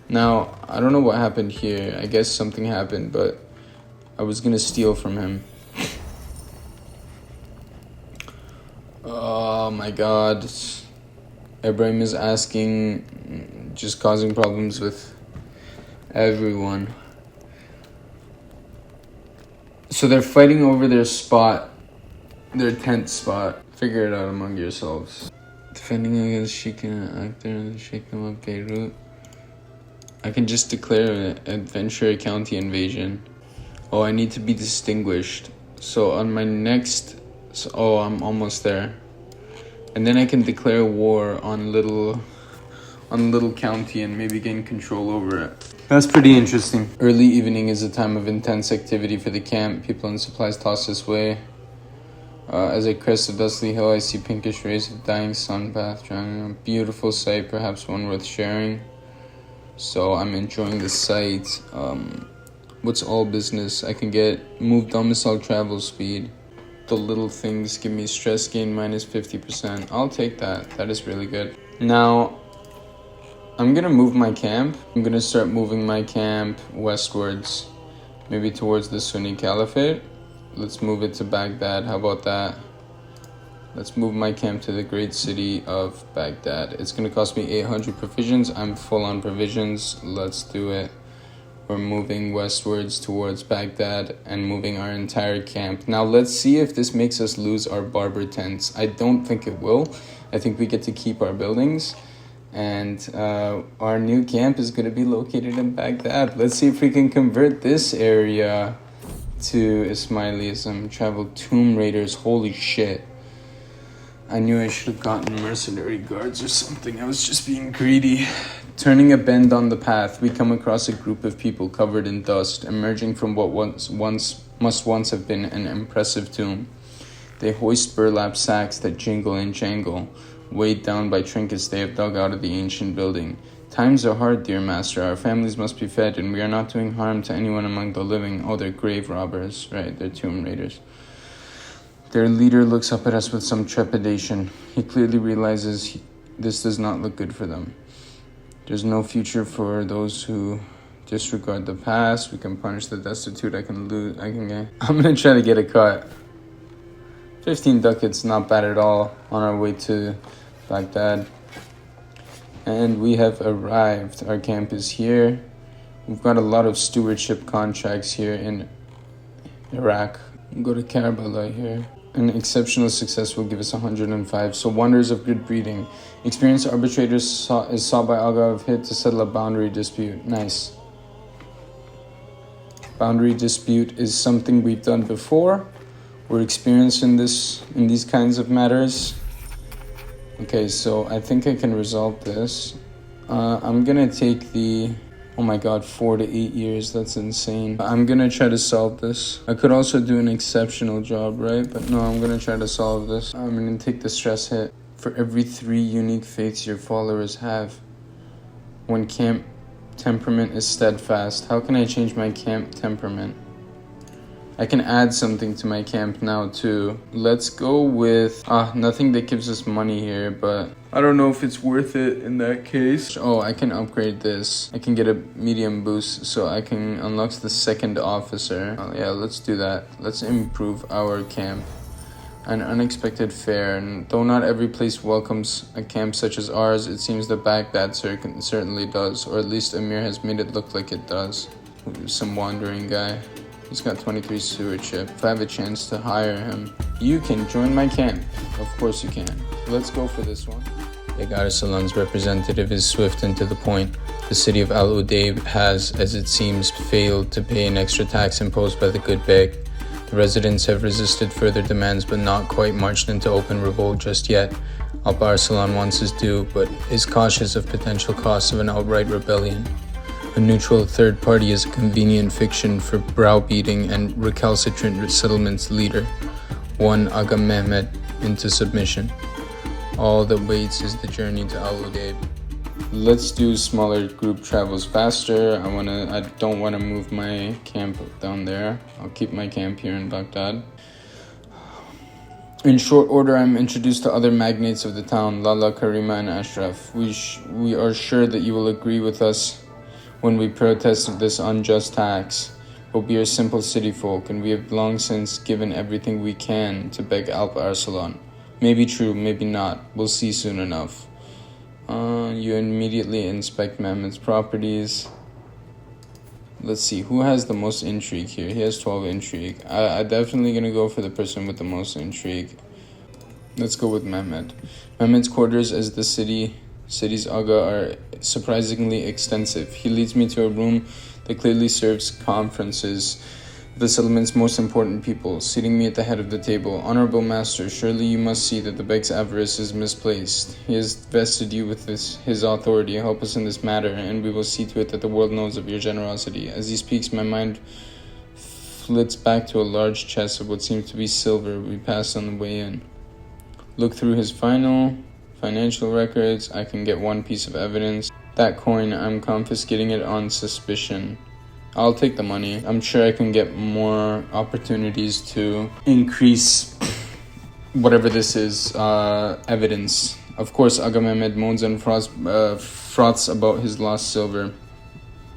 Now, I don't know what happened here. I guess something happened, but I was gonna steal from him. Oh my god. Ibrahim is asking, just causing problems with everyone. So they're fighting over their spot, their tent spot. Figure it out among yourselves. Defending against Sheikh and Actor and Sheikh of Beirut. I can just declare an adventure county invasion. Oh, I need to be distinguished. So on my next... I'm almost there. And then I can declare war on little county and maybe gain control over it. That's pretty interesting. Early evening is a time of intense activity for the camp. People and supplies toss this way. As I crest a dusty hill, I see pinkish rays of dying sun path drowning. A beautiful sight, perhaps one worth sharing. So I'm enjoying the sight. What's all business? I can get move domicile travel speed. The little things give me stress gain minus 50%. I'll take that. That is really good. Now, I'm gonna move my camp. I'm gonna start moving my camp westwards. Maybe towards the Sunni Caliphate. Let's move it to Baghdad. How about that? Let's move my camp to the great city of Baghdad. It's gonna cost me 800 provisions. I'm full on provisions. Let's do it. We're moving westwards towards Baghdad and moving our entire camp. Now let's see if this makes us lose our barber tents. I don't think it will. I think we get to keep our buildings. And our new camp is going to be located in Baghdad. Let's see if we can convert this area to Ismailism. Travel Tomb Raiders. Holy shit. I knew I should have gotten mercenary guards or something. I was just being greedy. Turning a bend on the path, we come across a group of people covered in dust, emerging from what must once have been an impressive tomb. They hoist burlap sacks that jingle and jangle, weighed down by trinkets they have dug out of the ancient building. Times are hard, dear master. Our families must be fed, and we are not doing harm to anyone among the living. Oh, they're grave robbers. Right, they're tomb raiders. Their leader looks up at us with some trepidation. He clearly realizes this does not look good for them. There's no future for those who disregard the past. We can punish the destitute. I'm gonna try to get a cut. 15 ducats, not bad at all, on our way to Baghdad. And we have arrived. Our camp is here. We've got a lot of stewardship contracts here in Iraq. Go to Karbala here. An exceptional success will give us 105. So wonders of good breeding. Experienced arbitrators is sought by Aga of Hit to settle a boundary dispute. Nice. Boundary dispute is something we've done before. We're experienced in these kinds of matters. Okay, so I think I can resolve this. I'm gonna take the... Oh my god, 4 to 8 years, that's insane. I'm gonna try to solve this. I could also do an exceptional job, right? But no, I'm gonna try to solve this. I'm gonna take the stress hit. For every 3 unique faiths your followers have. When camp temperament is steadfast. How can I change my camp temperament? I can add something to my camp now too. Let's go with nothing that gives us money here, but I don't know if it's worth it in that case. Oh, I can upgrade this. I can get a medium boost so I can unlock the second officer. Yeah, let's do that. Let's improve our camp. An unexpected fare, and though not every place welcomes a camp such as ours, it seems that Baghdad certainly does, or at least Amir has made it look like it does. Some wandering guy. He's got 23 stewardship. If I have a chance to hire him, you can join my camp. Of course you can. Let's go for this one. Beg Arsalan's representative is swift and to the point. The city of Al Udaib has, as it seems, failed to pay an extra tax imposed by the good beg. The residents have resisted further demands but not quite marched into open revolt just yet. Alp Arsalan wants his due, but is cautious of potential costs of an outright rebellion. A neutral third party is a convenient fiction for browbeating and recalcitrant settlement's leader, one Aga Mehmet, into submission. All that waits is the journey to Al Udaib. Let's do smaller group travels faster. I don't wanna move my camp down there. I'll keep my camp here in Baghdad. In short order, I'm introduced to other magnates of the town, Lala, Karima, and Ashraf. We are sure that you will agree with us when we protest this unjust tax. But we are simple city folk, and we have long since given everything we can to beg Alp Arsalan. Maybe true, maybe not. We'll see soon enough. You immediately inspect Mehmet's properties. Let's see, who has the most intrigue here? He has 12 intrigue. I'm definitely gonna go for the person with the most intrigue. Let's go with Mehmet. Mehmet's quarters as the city's aga are surprisingly extensive. He leads me to a room that clearly serves conferences of the settlement's most important people, seating me at the head of the table. Honorable master, surely you must see that the beg's avarice is misplaced. He has vested you with his authority. Help us in this matter, and we will see to it that the world knows of your generosity. As he speaks, my mind flits back to a large chest of what seems to be silver we passed on the way in. Look through his financial records. I can get one piece of evidence. That coin, I'm confiscating it on suspicion. I'll take the money. I'm sure I can get more opportunities to increase whatever this is, evidence. Of course, Aga Mehmet moans and froths about his lost silver.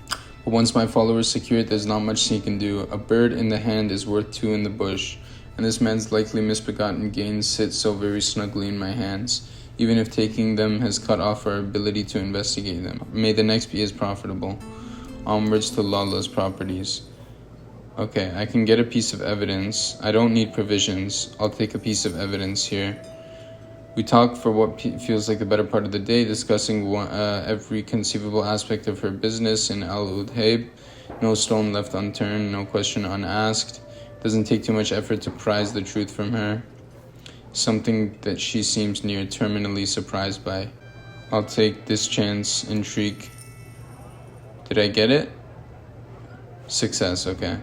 But once my followers secure it, there's not much he can do. A bird in the hand is worth two in the bush, and this man's likely misbegotten gains sit so very snugly in my hands, even if taking them has cut off our ability to investigate them. May the next be as profitable. Onwards to Lala's properties. Okay, I can get a piece of evidence. I don't need provisions. I'll take a piece of evidence here. We talk for what feels like the better part of the day, discussing every conceivable aspect of her business in Al Udaib. No stone left unturned, no question unasked. Doesn't take too much effort to prise the truth from her. Something that she seems near terminally surprised by. I'll take this chance, intrigue. Did I get it? Success, okay.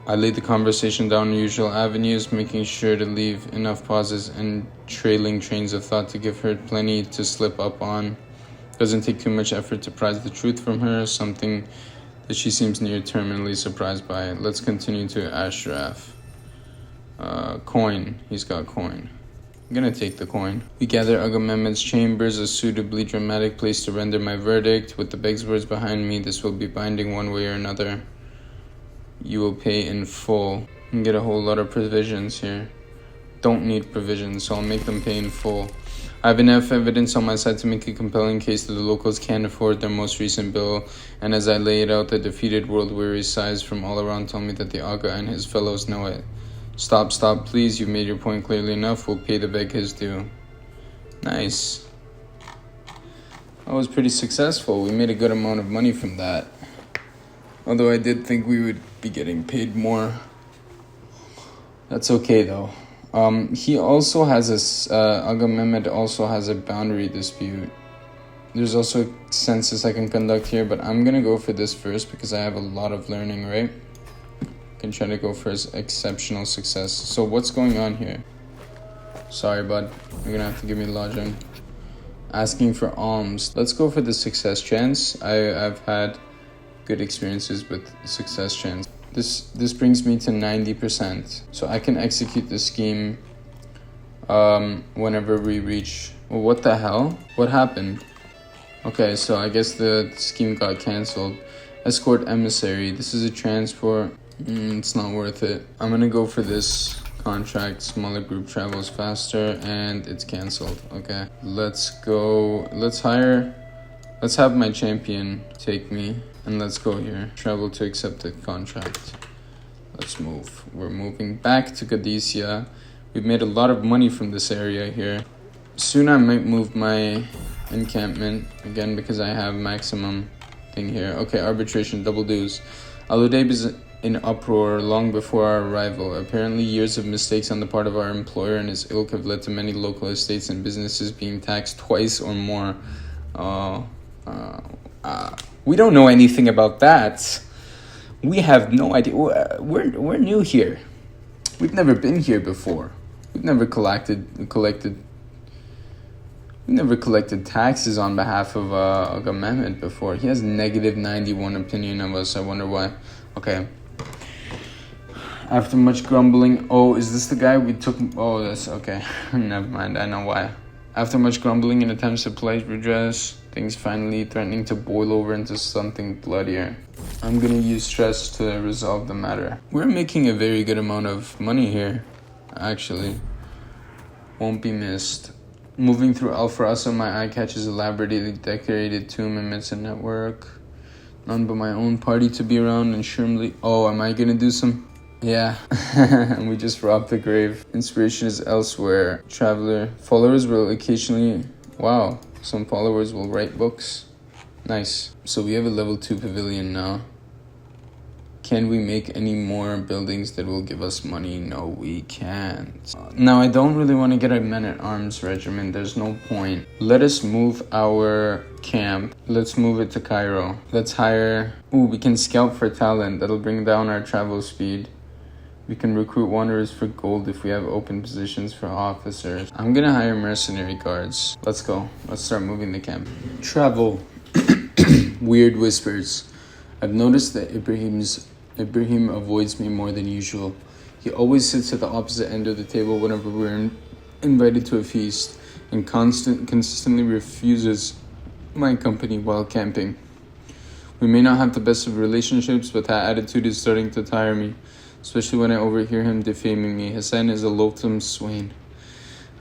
I lead the conversation down usual avenues, making sure to leave enough pauses and trailing trains of thought to give her plenty to slip up on. Doesn't take too much effort to prise the truth from her, something that she seems near terminally surprised by. Let's continue to Ashraf. Coin. He's got coin. I'm gonna take the coin. We gather Aga Mehmet's chambers, a suitably dramatic place to render my verdict. With the beg's words behind me, this will be binding one way or another. You will pay in full. And get a whole lot of provisions here. Don't need provisions, so I'll make them pay in full. I have enough evidence on my side to make a compelling case that the locals can't afford their most recent bill, and as I lay it out, the defeated world-weary sighs from all around tell me that the Aga and his fellows know it. Stop, please. You've made your point clearly enough. We'll pay the beg his due. Nice. That was pretty successful. We made a good amount of money from that. Although I did think we would be getting paid more. That's okay, though. He also has Aga Mehmet also has a boundary dispute. There's also a census I can conduct here, but I'm going to go for this first because I have a lot of learning, right? Can try to go for exceptional success. So what's going on here? Sorry, bud. You're gonna have to give me lodging. Asking for alms. Let's go for the success chance. I've had good experiences with success chance. This brings me to 90%. So I can execute the scheme whenever we reach... Well, what the hell? What happened? Okay, so I guess the scheme got cancelled. Escort emissary. This is a transport... it's not worth it. I'm gonna go for this contract. Smaller group travels faster, and it's cancelled. Okay, let's go. Let's have my champion take me, and let's go here. Travel to accepted contract. Let's move. We're moving back to Qadisiyah. We've made a lot of money from this area here. Soon I might move my encampment again because I have maximum thing here. Okay, arbitration, double dues. Aludeb is in uproar long before our arrival. Apparently, years of mistakes on the part of our employer and his ilk have led to many local estates and businesses being taxed twice or more. We don't know anything about that. We have no idea. We're new here. We've never been here before. We've never collected taxes on behalf of Agamemnon before. He has negative 91 opinion of us. I wonder why. Okay. After much grumbling, oh, is this the guy we took? Oh, that's okay. Never mind. I know why. After much grumbling and attempts to polite redress, things finally threatening to boil over into something bloodier. I'm gonna use stress to resolve the matter. We're making a very good amount of money here, actually. Won't be missed. Moving through Al-Farasa, my eye catches elaborately decorated tomb amidst a network. None but my own party to be around and surely... Oh, am I gonna do some... Yeah. And we just robbed the grave. Inspiration is elsewhere. Traveler. Followers will occasionally... Wow. Some followers will write books. Nice. So we have a level 2 pavilion now. Can we make any more buildings that will give us money? No, we can't. Now, I don't really want to get a men-at-arms regiment. There's no point. Let us move our camp. Let's move it to Cairo. Let's hire... Ooh, we can scout for talent. That'll bring down our travel speed. We can recruit wanderers for gold if we have open positions for officers. I'm gonna hire mercenary guards. Let's go. Let's start moving the camp. Travel. Weird whispers. I've noticed that Ibrahim avoids me more than usual. He always sits at the opposite end of the table whenever we're invited to a feast, and consistently refuses my company while camping. We may not have the best of relationships, but that attitude is starting to tire me, especially when I overhear him defaming me. Hasan is a loathsome swain.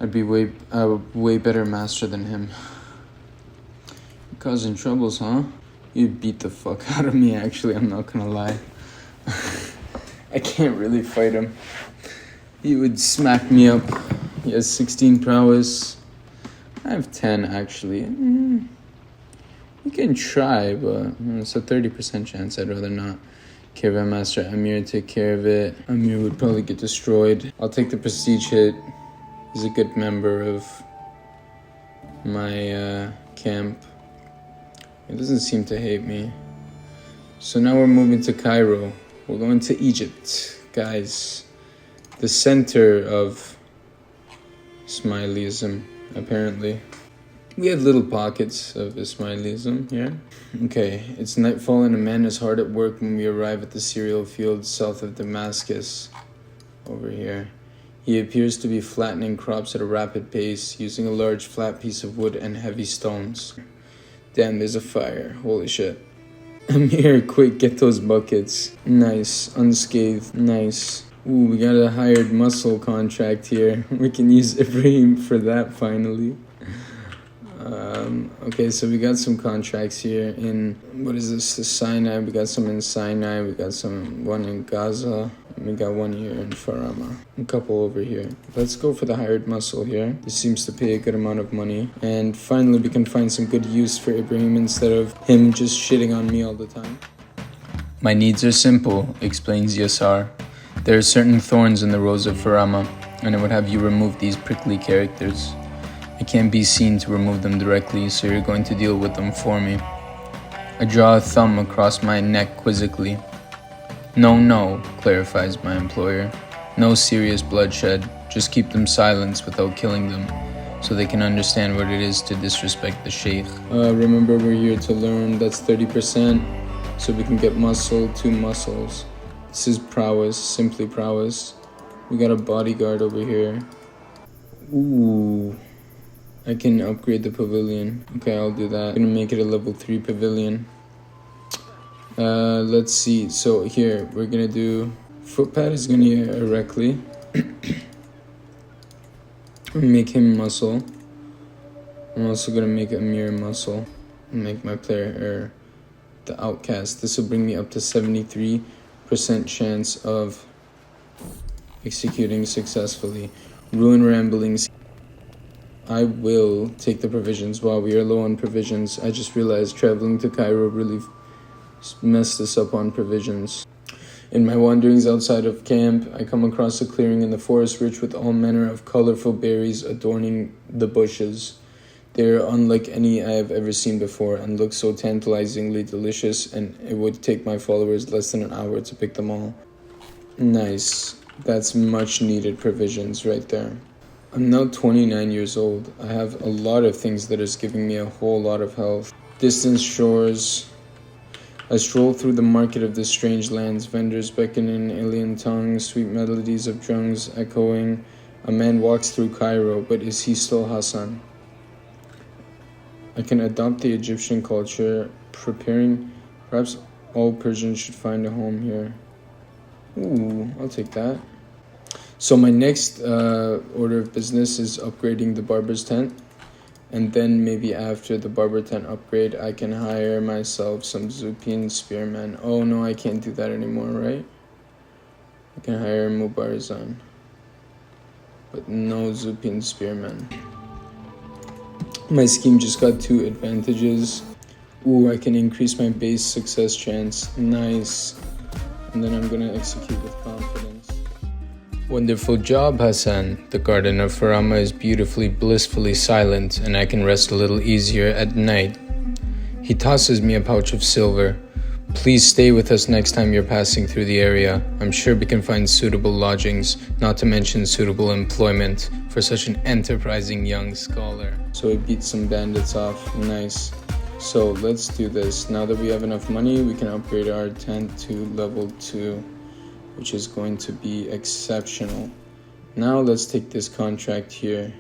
I'd be a way better master than him. You're causing troubles, huh? You'd beat the fuck out of me, actually, I'm not gonna lie. I can't really fight him. He would smack me up. He has 16 prowess. I have 10, actually. You can try, but it's a 30% chance. I'd rather not. Caravan Master Amir, take care of it. Amir would probably get destroyed. I'll take the prestige hit. He's a good member of my camp. He doesn't seem to hate me. So now we're moving to Cairo. We're going to Egypt, guys. The center of Ismailism, apparently. We have little pockets of Ismailism here. Okay, it's nightfall and a man is hard at work when we arrive at the cereal fields south of Damascus. Over here. He appears to be flattening crops at a rapid pace, using a large flat piece of wood and heavy stones. Damn, there's a fire. Holy shit. Amir, quick, get those buckets. Nice. Unscathed. Nice. Ooh, we got a hired muscle contract here. We can use Ibrahim for that, finally. Okay, so we got some contracts here in, what is this, the Sinai. We got some in Sinai. We got one in Gaza. And we got one here in Farama. A couple over here. Let's go for the hired muscle here. This seems to pay a good amount of money. And finally, we can find some good use for Ibrahim instead of him just shitting on me all the time. My needs are simple, explains Yasar. There are certain thorns in the rose of Farama, and I would have you remove these prickly characters. I can't be seen to remove them directly, so you're going to deal with them for me. I draw a thumb across my neck quizzically. No, clarifies my employer. No serious bloodshed, just keep them silenced without killing them, so they can understand what it is to disrespect the sheikh. Remember, we're here to learn. That's 30%, so we can get muscle, 2 muscles. This is prowess, simply prowess. We got a bodyguard over here. Ooh. I can upgrade the pavilion. Okay, I'll do that. I'm gonna make it a level 3 pavilion. Let's see. So here, we're gonna do... Footpad is gonna be Erectly. Make him muscle. I'm also gonna make Amir muscle. Make my player the outcast. This will bring me up to 73% chance of executing successfully. Ruin ramblings. I will take the provisions. Wow, we are low on provisions. I just realized traveling to Cairo really messed us up on provisions. In my wanderings outside of camp, I come across a clearing in the forest rich with all manner of colorful berries adorning the bushes. They are unlike any I have ever seen before and look so tantalizingly delicious, and it would take my followers less than an hour to pick them all. Nice. That's much needed provisions right there. I'm now 29 years old. I have a lot of things that is giving me a whole lot of health. Distant shores. I stroll through the market of this strange lands, vendors beckon in alien tongues, sweet melodies of drums echoing. A man walks through Cairo, but is he still Hasan? I can adopt the Egyptian culture, preparing. Perhaps all Persians should find a home here. Ooh, I'll take that. So my next order of business is upgrading the barber's tent. And then maybe after the barber tent upgrade, I can hire myself some Zupian spearmen. Oh no, I can't do that anymore, right? I can hire Mubarizan. But no Zupian spearmen. My scheme just got 2 advantages. Ooh, I can increase my base success chance. Nice. And then I'm gonna execute with confidence. Wonderful job, Hasan. The garden of Farama is beautifully, blissfully silent, and I can rest a little easier at night. He tosses me a pouch of silver. Please stay with us next time you're passing through the area. I'm sure we can find suitable lodgings, not to mention suitable employment, for such an enterprising young scholar. So he beats some bandits off. Nice. So let's do this. Now that we have enough money, we can upgrade our tent to level 2. Which is going to be exceptional. Now let's take this contract here.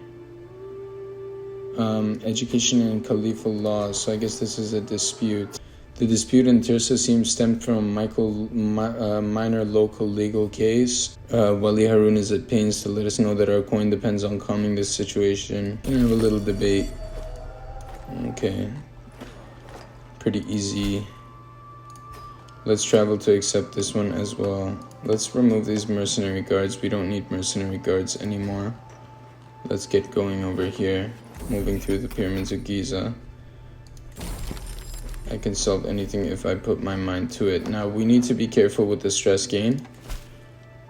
Education and Caliphal laws. So I guess this is a dispute. The dispute in Tirsa seems stemmed from minor local legal case. Wali Harun is at pains to let us know that our coin depends on calming this situation. We can have a little debate. Okay. Pretty easy. Let's travel to accept this one as well. Let's remove these mercenary guards. We don't need mercenary guards anymore. Let's get going over here. Moving through the pyramids of Giza. I can solve anything if I put my mind to it. Now, we need to be careful with the stress gain.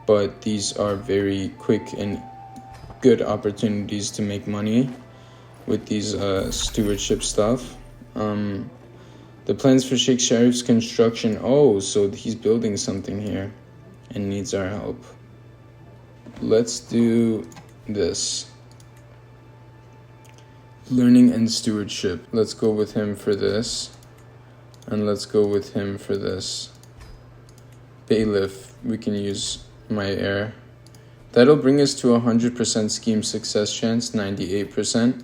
But these are very quick and good opportunities to make money with these stewardship stuff. The plans for Sheikh Sharif's construction. Oh, so he's building something here and needs our help. Let's do this. Learning and stewardship. Let's go with him for this. And let's go with him for this. Bailiff. We can use my heir. That'll bring us to 100% scheme success chance, 98%.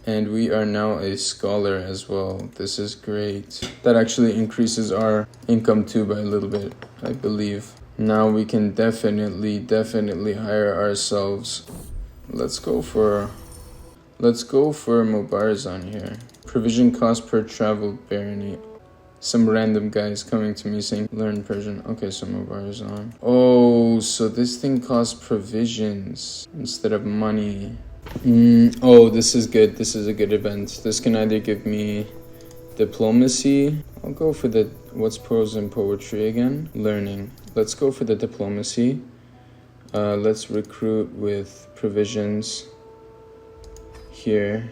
And we are now a scholar as well. This is great. That actually increases our income too by a little bit, I believe. Now we can definitely hire ourselves. Let's go for Mubarizan here. Provision cost per travel barony. Some random guys coming to me saying learn Persian. Okay, so Mubarizan. Oh, so this thing costs provisions instead of money. Oh, this is good. This is a good event. This can either give me diplomacy. I'll go for the, what's prose and poetry again? Learning. Let's go for the diplomacy. Let's recruit with provisions here.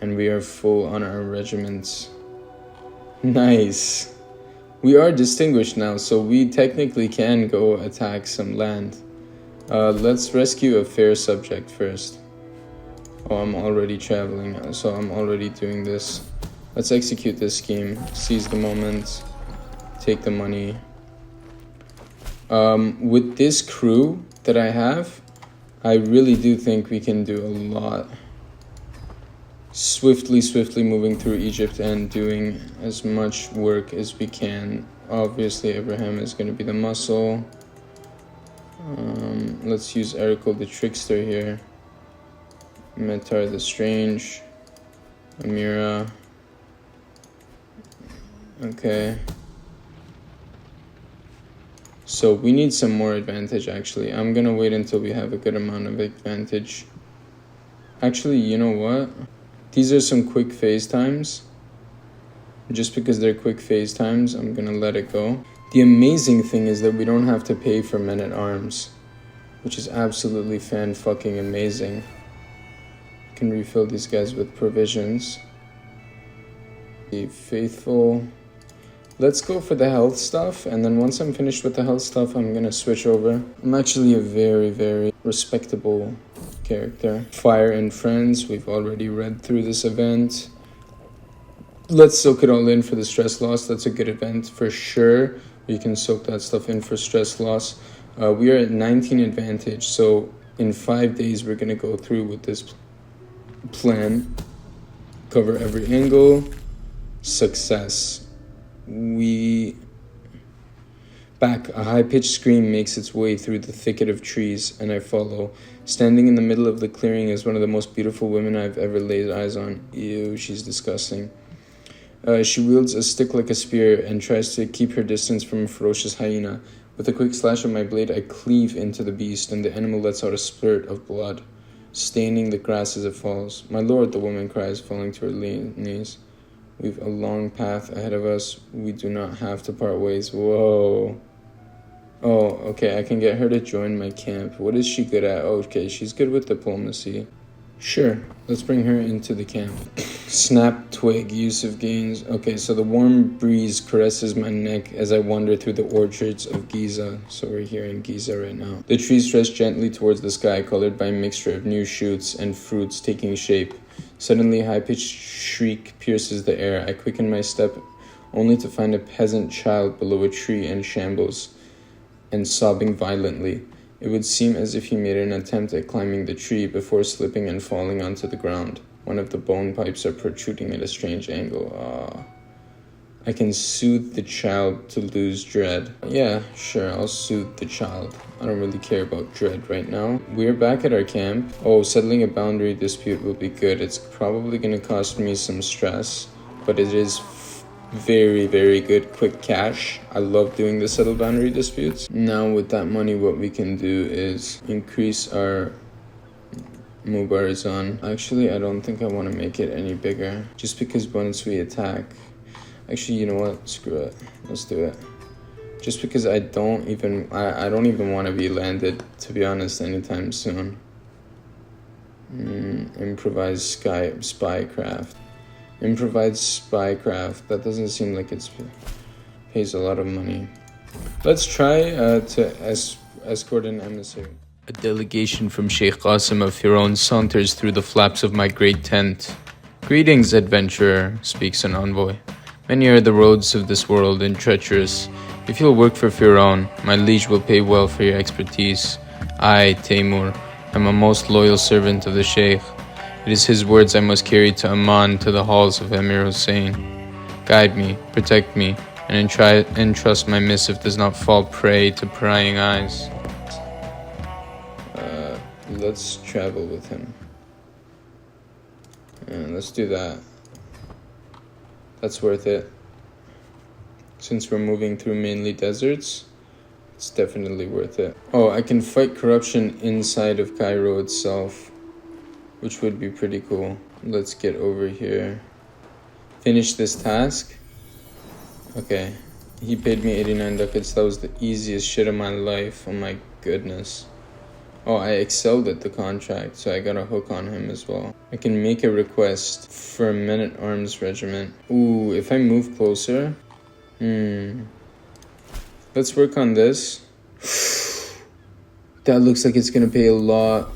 And we are full on our regiments. Nice. We are distinguished now, so we technically can go attack some land. Let's rescue a fair subject first. Oh, I'm already traveling, so I'm already doing this. Let's execute this scheme. Seize the moment. Take the money. With this crew that I have, I really do think we can do a lot. Swiftly moving through Egypt and doing as much work as we can. Obviously, Abraham is going to be the muscle. Let's use Ericol the trickster here. Metar the strange. Amira. Okay. So we need some more advantage actually. I'm gonna wait until we have a good amount of advantage. Actually, you know what? These are some quick FaceTimes. Just because they're quick FaceTimes, I'm gonna let it go. The amazing thing is that we don't have to pay for men-at-arms, which is absolutely fan-fucking-amazing. Can refill these guys with provisions. Be faithful. Let's go for the health stuff, and then once I'm finished with the health stuff, I'm gonna switch over. I'm actually a very, very respectable character. Fire and Friends, we've already read through this event. Let's soak it all in for the stress loss. That's a good event for sure. You can soak that stuff in for stress loss. We are at 19 advantage, so in 5 days we're gonna go through with this plan. Cover every angle. Success. Back, a high-pitched scream makes its way through the thicket of trees, and I follow. Standing in the middle of the clearing is one of the most beautiful women I've ever laid eyes on. Ew, she's disgusting. She wields a stick like a spear and tries to keep her distance from a ferocious hyena. With a quick slash of my blade, I cleave into the beast, and the animal lets out a spurt of blood, staining the grass as it falls. My lord, the woman cries, falling to her knees. We've a long path ahead of us. We do not have to part ways. Whoa. Oh, okay, I can get her to join my camp. What is she good at? Oh, okay, she's good with diplomacy. Sure, let's bring her into the camp. Snap twig, use of gains. Okay, so the warm breeze caresses my neck as I wander through the orchards of Giza. So we're here in Giza right now. The trees stretch gently towards the sky, colored by a mixture of new shoots and fruits taking shape. Suddenly, a high-pitched shriek pierces the air. I quicken my step, only to find a peasant child below a tree in shambles and sobbing violently. It would seem as if he made an attempt at climbing the tree before slipping and falling onto the ground. One of the bone pipes are protruding at a strange angle. I can soothe the child to lose dread. Yeah, sure, I'll soothe the child. I don't really care about dread right now. We're back at our camp. Oh, settling a boundary dispute will be good. It's probably going to cost me some stress, but it is very, very good quick cash. I love doing the settle boundary disputes. Now with that money, what we can do is increase our Mubarazan. Actually, I don't think I want to make it any bigger, just because once we attack, actually, you know what, screw it, let's do it. Just because I don't even want to be landed, to be honest, anytime soon. Improvised spycraft. Improvised spycraft. That doesn't seem like it pays a lot of money. Let's try to escort an emissary. A delegation from Sheikh Qasim of Firon saunters through the flaps of my great tent. Greetings, adventurer, speaks an envoy. Many are the roads of this world and treacherous. If you'll work for Firon, my liege will pay well for your expertise. I, Taimur, am a most loyal servant of the Sheikh. It is his words I must carry to Amman, to the halls of Emir Hussein. Guide me, protect me, and entrust my missive does not fall prey to prying eyes. Let's travel with him. Let's do that. That's worth it. Since we're moving through mainly deserts, it's definitely worth it. Oh, I can fight corruption inside of Cairo itself, which would be pretty cool. Let's get over here. Finish this task. Okay. He paid me 89 ducats. That was the easiest shit of my life. Oh my goodness. Oh, I excelled at the contract, so I got a hook on him as well. I can make a request for a men-at-arms regiment. Ooh, if I move closer... Let's work on this. That looks like it's gonna pay a lot.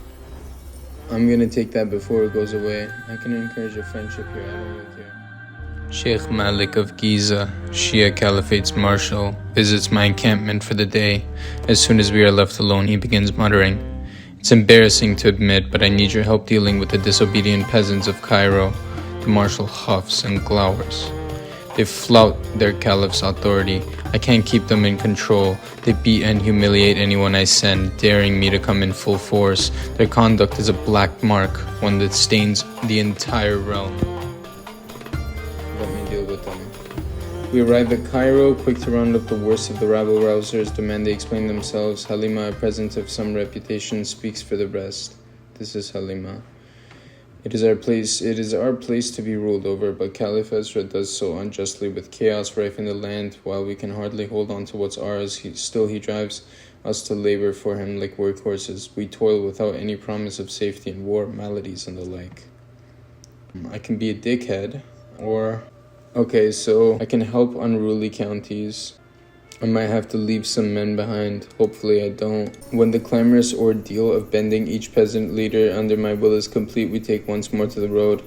I'm gonna take that before it goes away. I can encourage a friendship here, I don't really care. Sheikh Malik of Giza, Shia Caliphate's marshal, visits my encampment for the day. As soon as we are left alone, he begins muttering. It's embarrassing to admit, but I need your help dealing with the disobedient peasants of Cairo. The marshal huffs and glowers. They flout their caliph's authority. I can't keep them in control. They beat and humiliate anyone I send, daring me to come in full force. Their conduct is a black mark, one that stains the entire realm. Let me deal with them. We arrive at Cairo, quick to round up the worst of the rabble-rousers, demand they explain themselves. Halima, a presence of some reputation, speaks for the rest. This is Halima. It is our place to be ruled over, but Caliph Ezra does so unjustly with chaos rife in the land. While we can hardly hold on to what's ours, he drives us to labor for him like workhorses. We toil without any promise of safety in war, maladies, and the like. I can be a dickhead, or... Okay, so I can help unruly counties. I might have to leave some men behind. Hopefully I don't. When the clamorous ordeal of bending each peasant leader under my will is complete, we take once more to the road.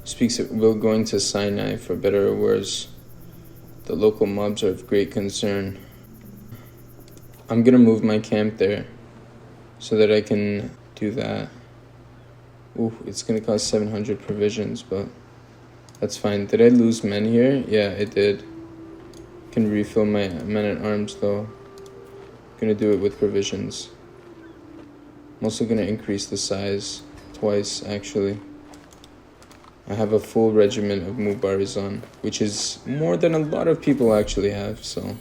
Speaks of Will going to Sinai, for better or worse. The local mobs are of great concern. I'm gonna move my camp there so that I can do that. Ooh, it's gonna cost 700 provisions, but that's fine. Did I lose men here? Yeah, I did. Can refill my men-at-arms though. Gonna do it with provisions. I'm also gonna increase the size twice actually. I have a full regiment of Mubarizan, which is more than a lot of people actually have, so.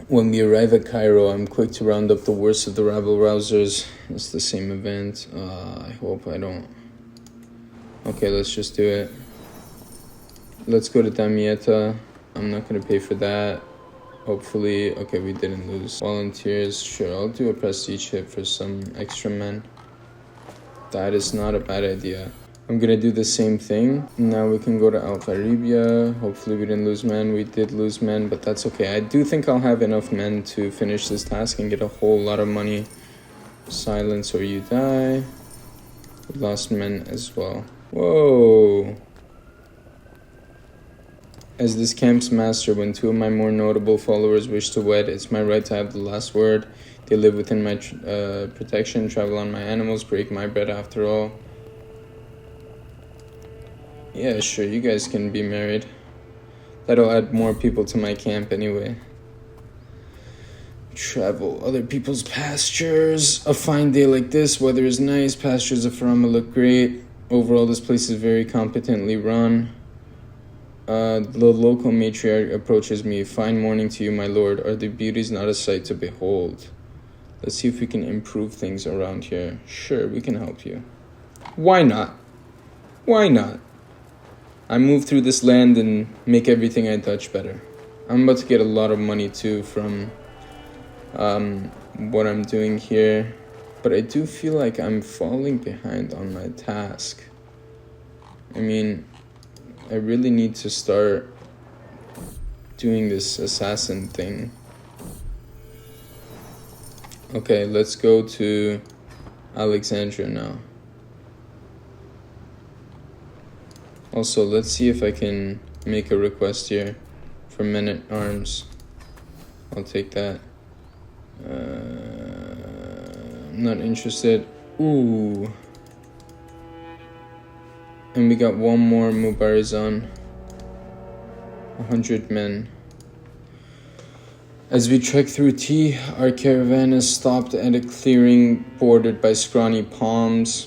When we arrive at Cairo, I'm quick to round up the worst of the rabble-rousers. It's the same event. I hope I don't. Okay, let's just do it. Let's go to Damietta. I'm not going to pay for that. Hopefully, okay, we didn't lose. Volunteers, sure, I'll do a prestige hit for some extra men. That is not a bad idea. I'm going to do the same thing. Now we can go to Al Qaribia. Hopefully we didn't lose men. We did lose men, but that's okay. I do think I'll have enough men to finish this task and get a whole lot of money. Silence or you die. We lost men as well. Whoa. As this camp's master, when two of my more notable followers wish to wed, it's my right to have the last word. They live within my protection, travel on my animals, break my bread after all. Yeah, sure, you guys can be married. That'll add more people to my camp anyway. Travel other people's pastures. A fine day like this, weather is nice, pastures of Farama look great. Overall, this place is very competently run. The local matriarch approaches me. Fine morning to you, my lord. Are the beauties not a sight to behold? Let's see if we can improve things around here. Sure, we can help you. Why not? Why not? I move through this land and make everything I touch better. I'm about to get a lot of money too from what I'm doing here. But I do feel like I'm falling behind on my task. I mean, I really need to start doing this assassin thing. Okay, let's go to Alexandria now. Also, let's see if I can make a request here for men-at-arms. I'll take that. I'm not interested. Ooh. And we got one more Mubarizan. 100 men. As we trek through tea, our caravan is stopped at a clearing bordered by scrawny palms.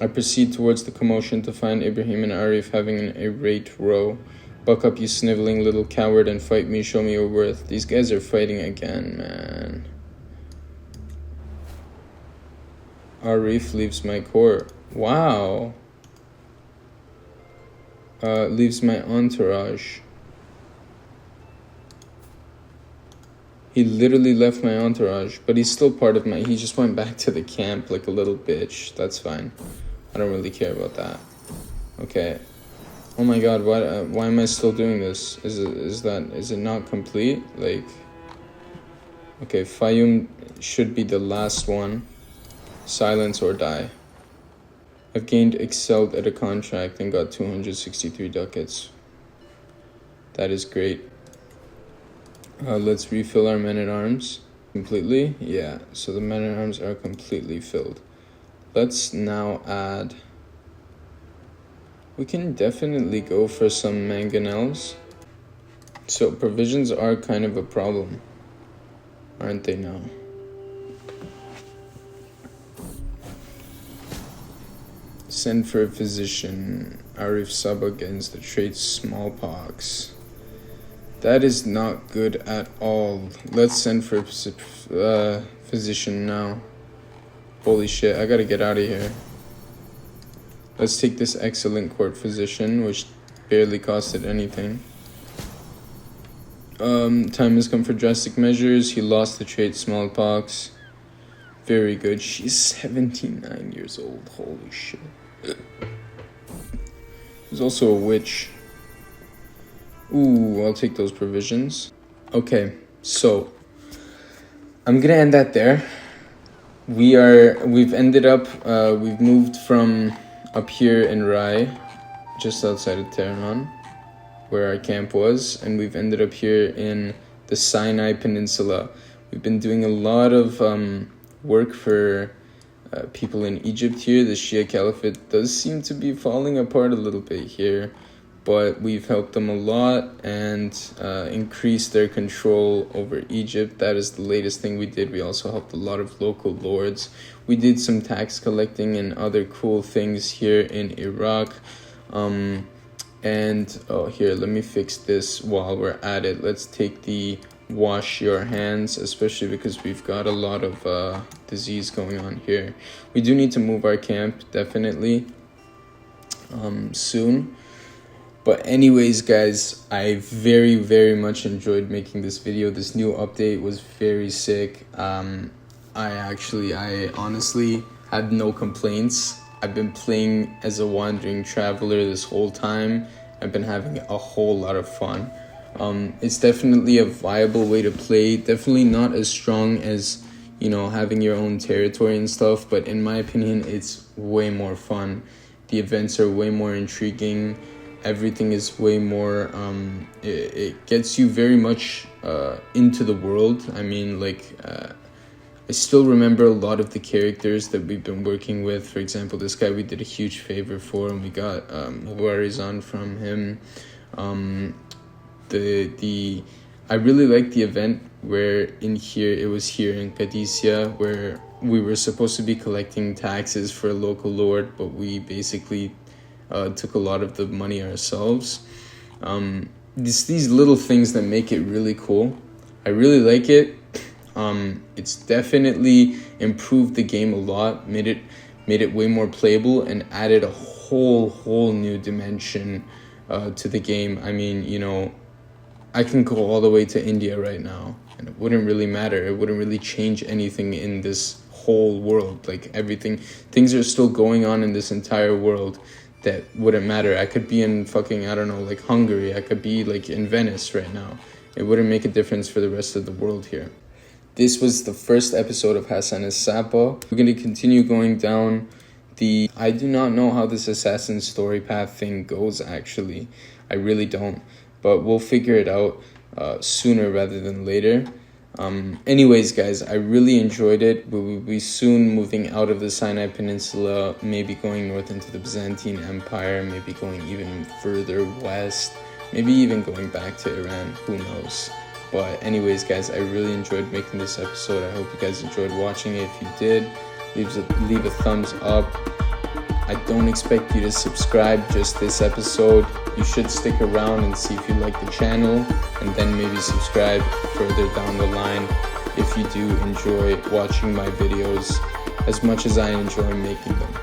I proceed towards the commotion to find Ibrahim and Arif having an irate row. Buck up, you sniveling little coward, and fight me, show me your worth. These guys are fighting again, man. Arif leaves my court. Wow. Leaves my entourage. He literally left my entourage, but he's still part of my... He just went back to the camp like a little bitch. That's fine. I don't really care about that. Okay. Oh my god, why am I still doing this? Is it not complete? Like... Okay, Fayum should be the last one. Silence or die. I've gained excelled at a contract and got 263 ducats. That is great. Let's refill our men-at-arms completely. Yeah, so the men-at-arms are completely filled. Let's now add... We can definitely go for some mangonels. So provisions are kind of a problem, aren't they now? Send for a physician. Arif Sabbah gains the trait smallpox. That is not good at all. Let's send for a physician now. Holy shit, I gotta get out of here. Let's take this excellent court physician, which barely costed anything. Time has come for drastic measures. He lost the trait smallpox. Very good. She's 79 years old. Holy shit. There's also a witch. Ooh, I'll take those provisions. Okay, so I'm gonna end that there. We've moved from up here in Rai, just outside of Tehran, where our camp was, and we've ended up here in the Sinai Peninsula. We've been doing a lot of work for people in Egypt here. The Shia Caliphate does seem to be falling apart a little bit here, but we've helped them a lot and increased their control over Egypt. That is the latest thing we did. We also helped a lot of local lords. We did some tax collecting and other cool things here in Iraq. Here, let me fix this while we're at it. Let's take the wash your hands, especially because we've got a lot of disease going on here. We do need to move our camp, definitely, soon. But anyways, guys, I very, very much enjoyed making this video. This new update was very sick. I honestly had no complaints. I've been playing as a wandering traveler this whole time. I've been having a whole lot of fun. It's definitely a viable way to play. Definitely not as strong as, having your own territory and stuff. But in my opinion, it's way more fun. The events are way more intriguing. Everything is way more, it gets you very much into the world. I mean, I still remember a lot of the characters that we've been working with. For example, this guy we did a huge favor for, and we got Hasan from him. I really liked the event where it was here in Qadisiyah, where we were supposed to be collecting taxes for a local lord, but we basically took a lot of the money ourselves. These little things that make it really cool. I really like it. It's definitely improved the game a lot, made it way more playable, and added a whole new dimension to the game. I mean, I can go all the way to India right now, and it wouldn't really matter. It wouldn't really change anything in this whole world. Things are still going on in this entire world that wouldn't matter. I could be in fucking, Hungary. I could be in Venice right now. It wouldn't make a difference for the rest of the world here. This was the first episode of Hasan is Sabbah. We're going to continue going down I do not know how this assassin story path thing goes, actually. I really don't. But we'll figure it out sooner rather than later. Anyways, guys, I really enjoyed it. We will be soon moving out of the Sinai Peninsula, maybe going north into the Byzantine Empire, maybe going even further west, maybe even going back to Iran, who knows. But anyways, guys, I really enjoyed making this episode. I hope you guys enjoyed watching it. If you did, leave a thumbs up. I don't expect you to subscribe just this episode. You should stick around and see if you like the channel, and then maybe subscribe further down the line if you do enjoy watching my videos as much as I enjoy making them.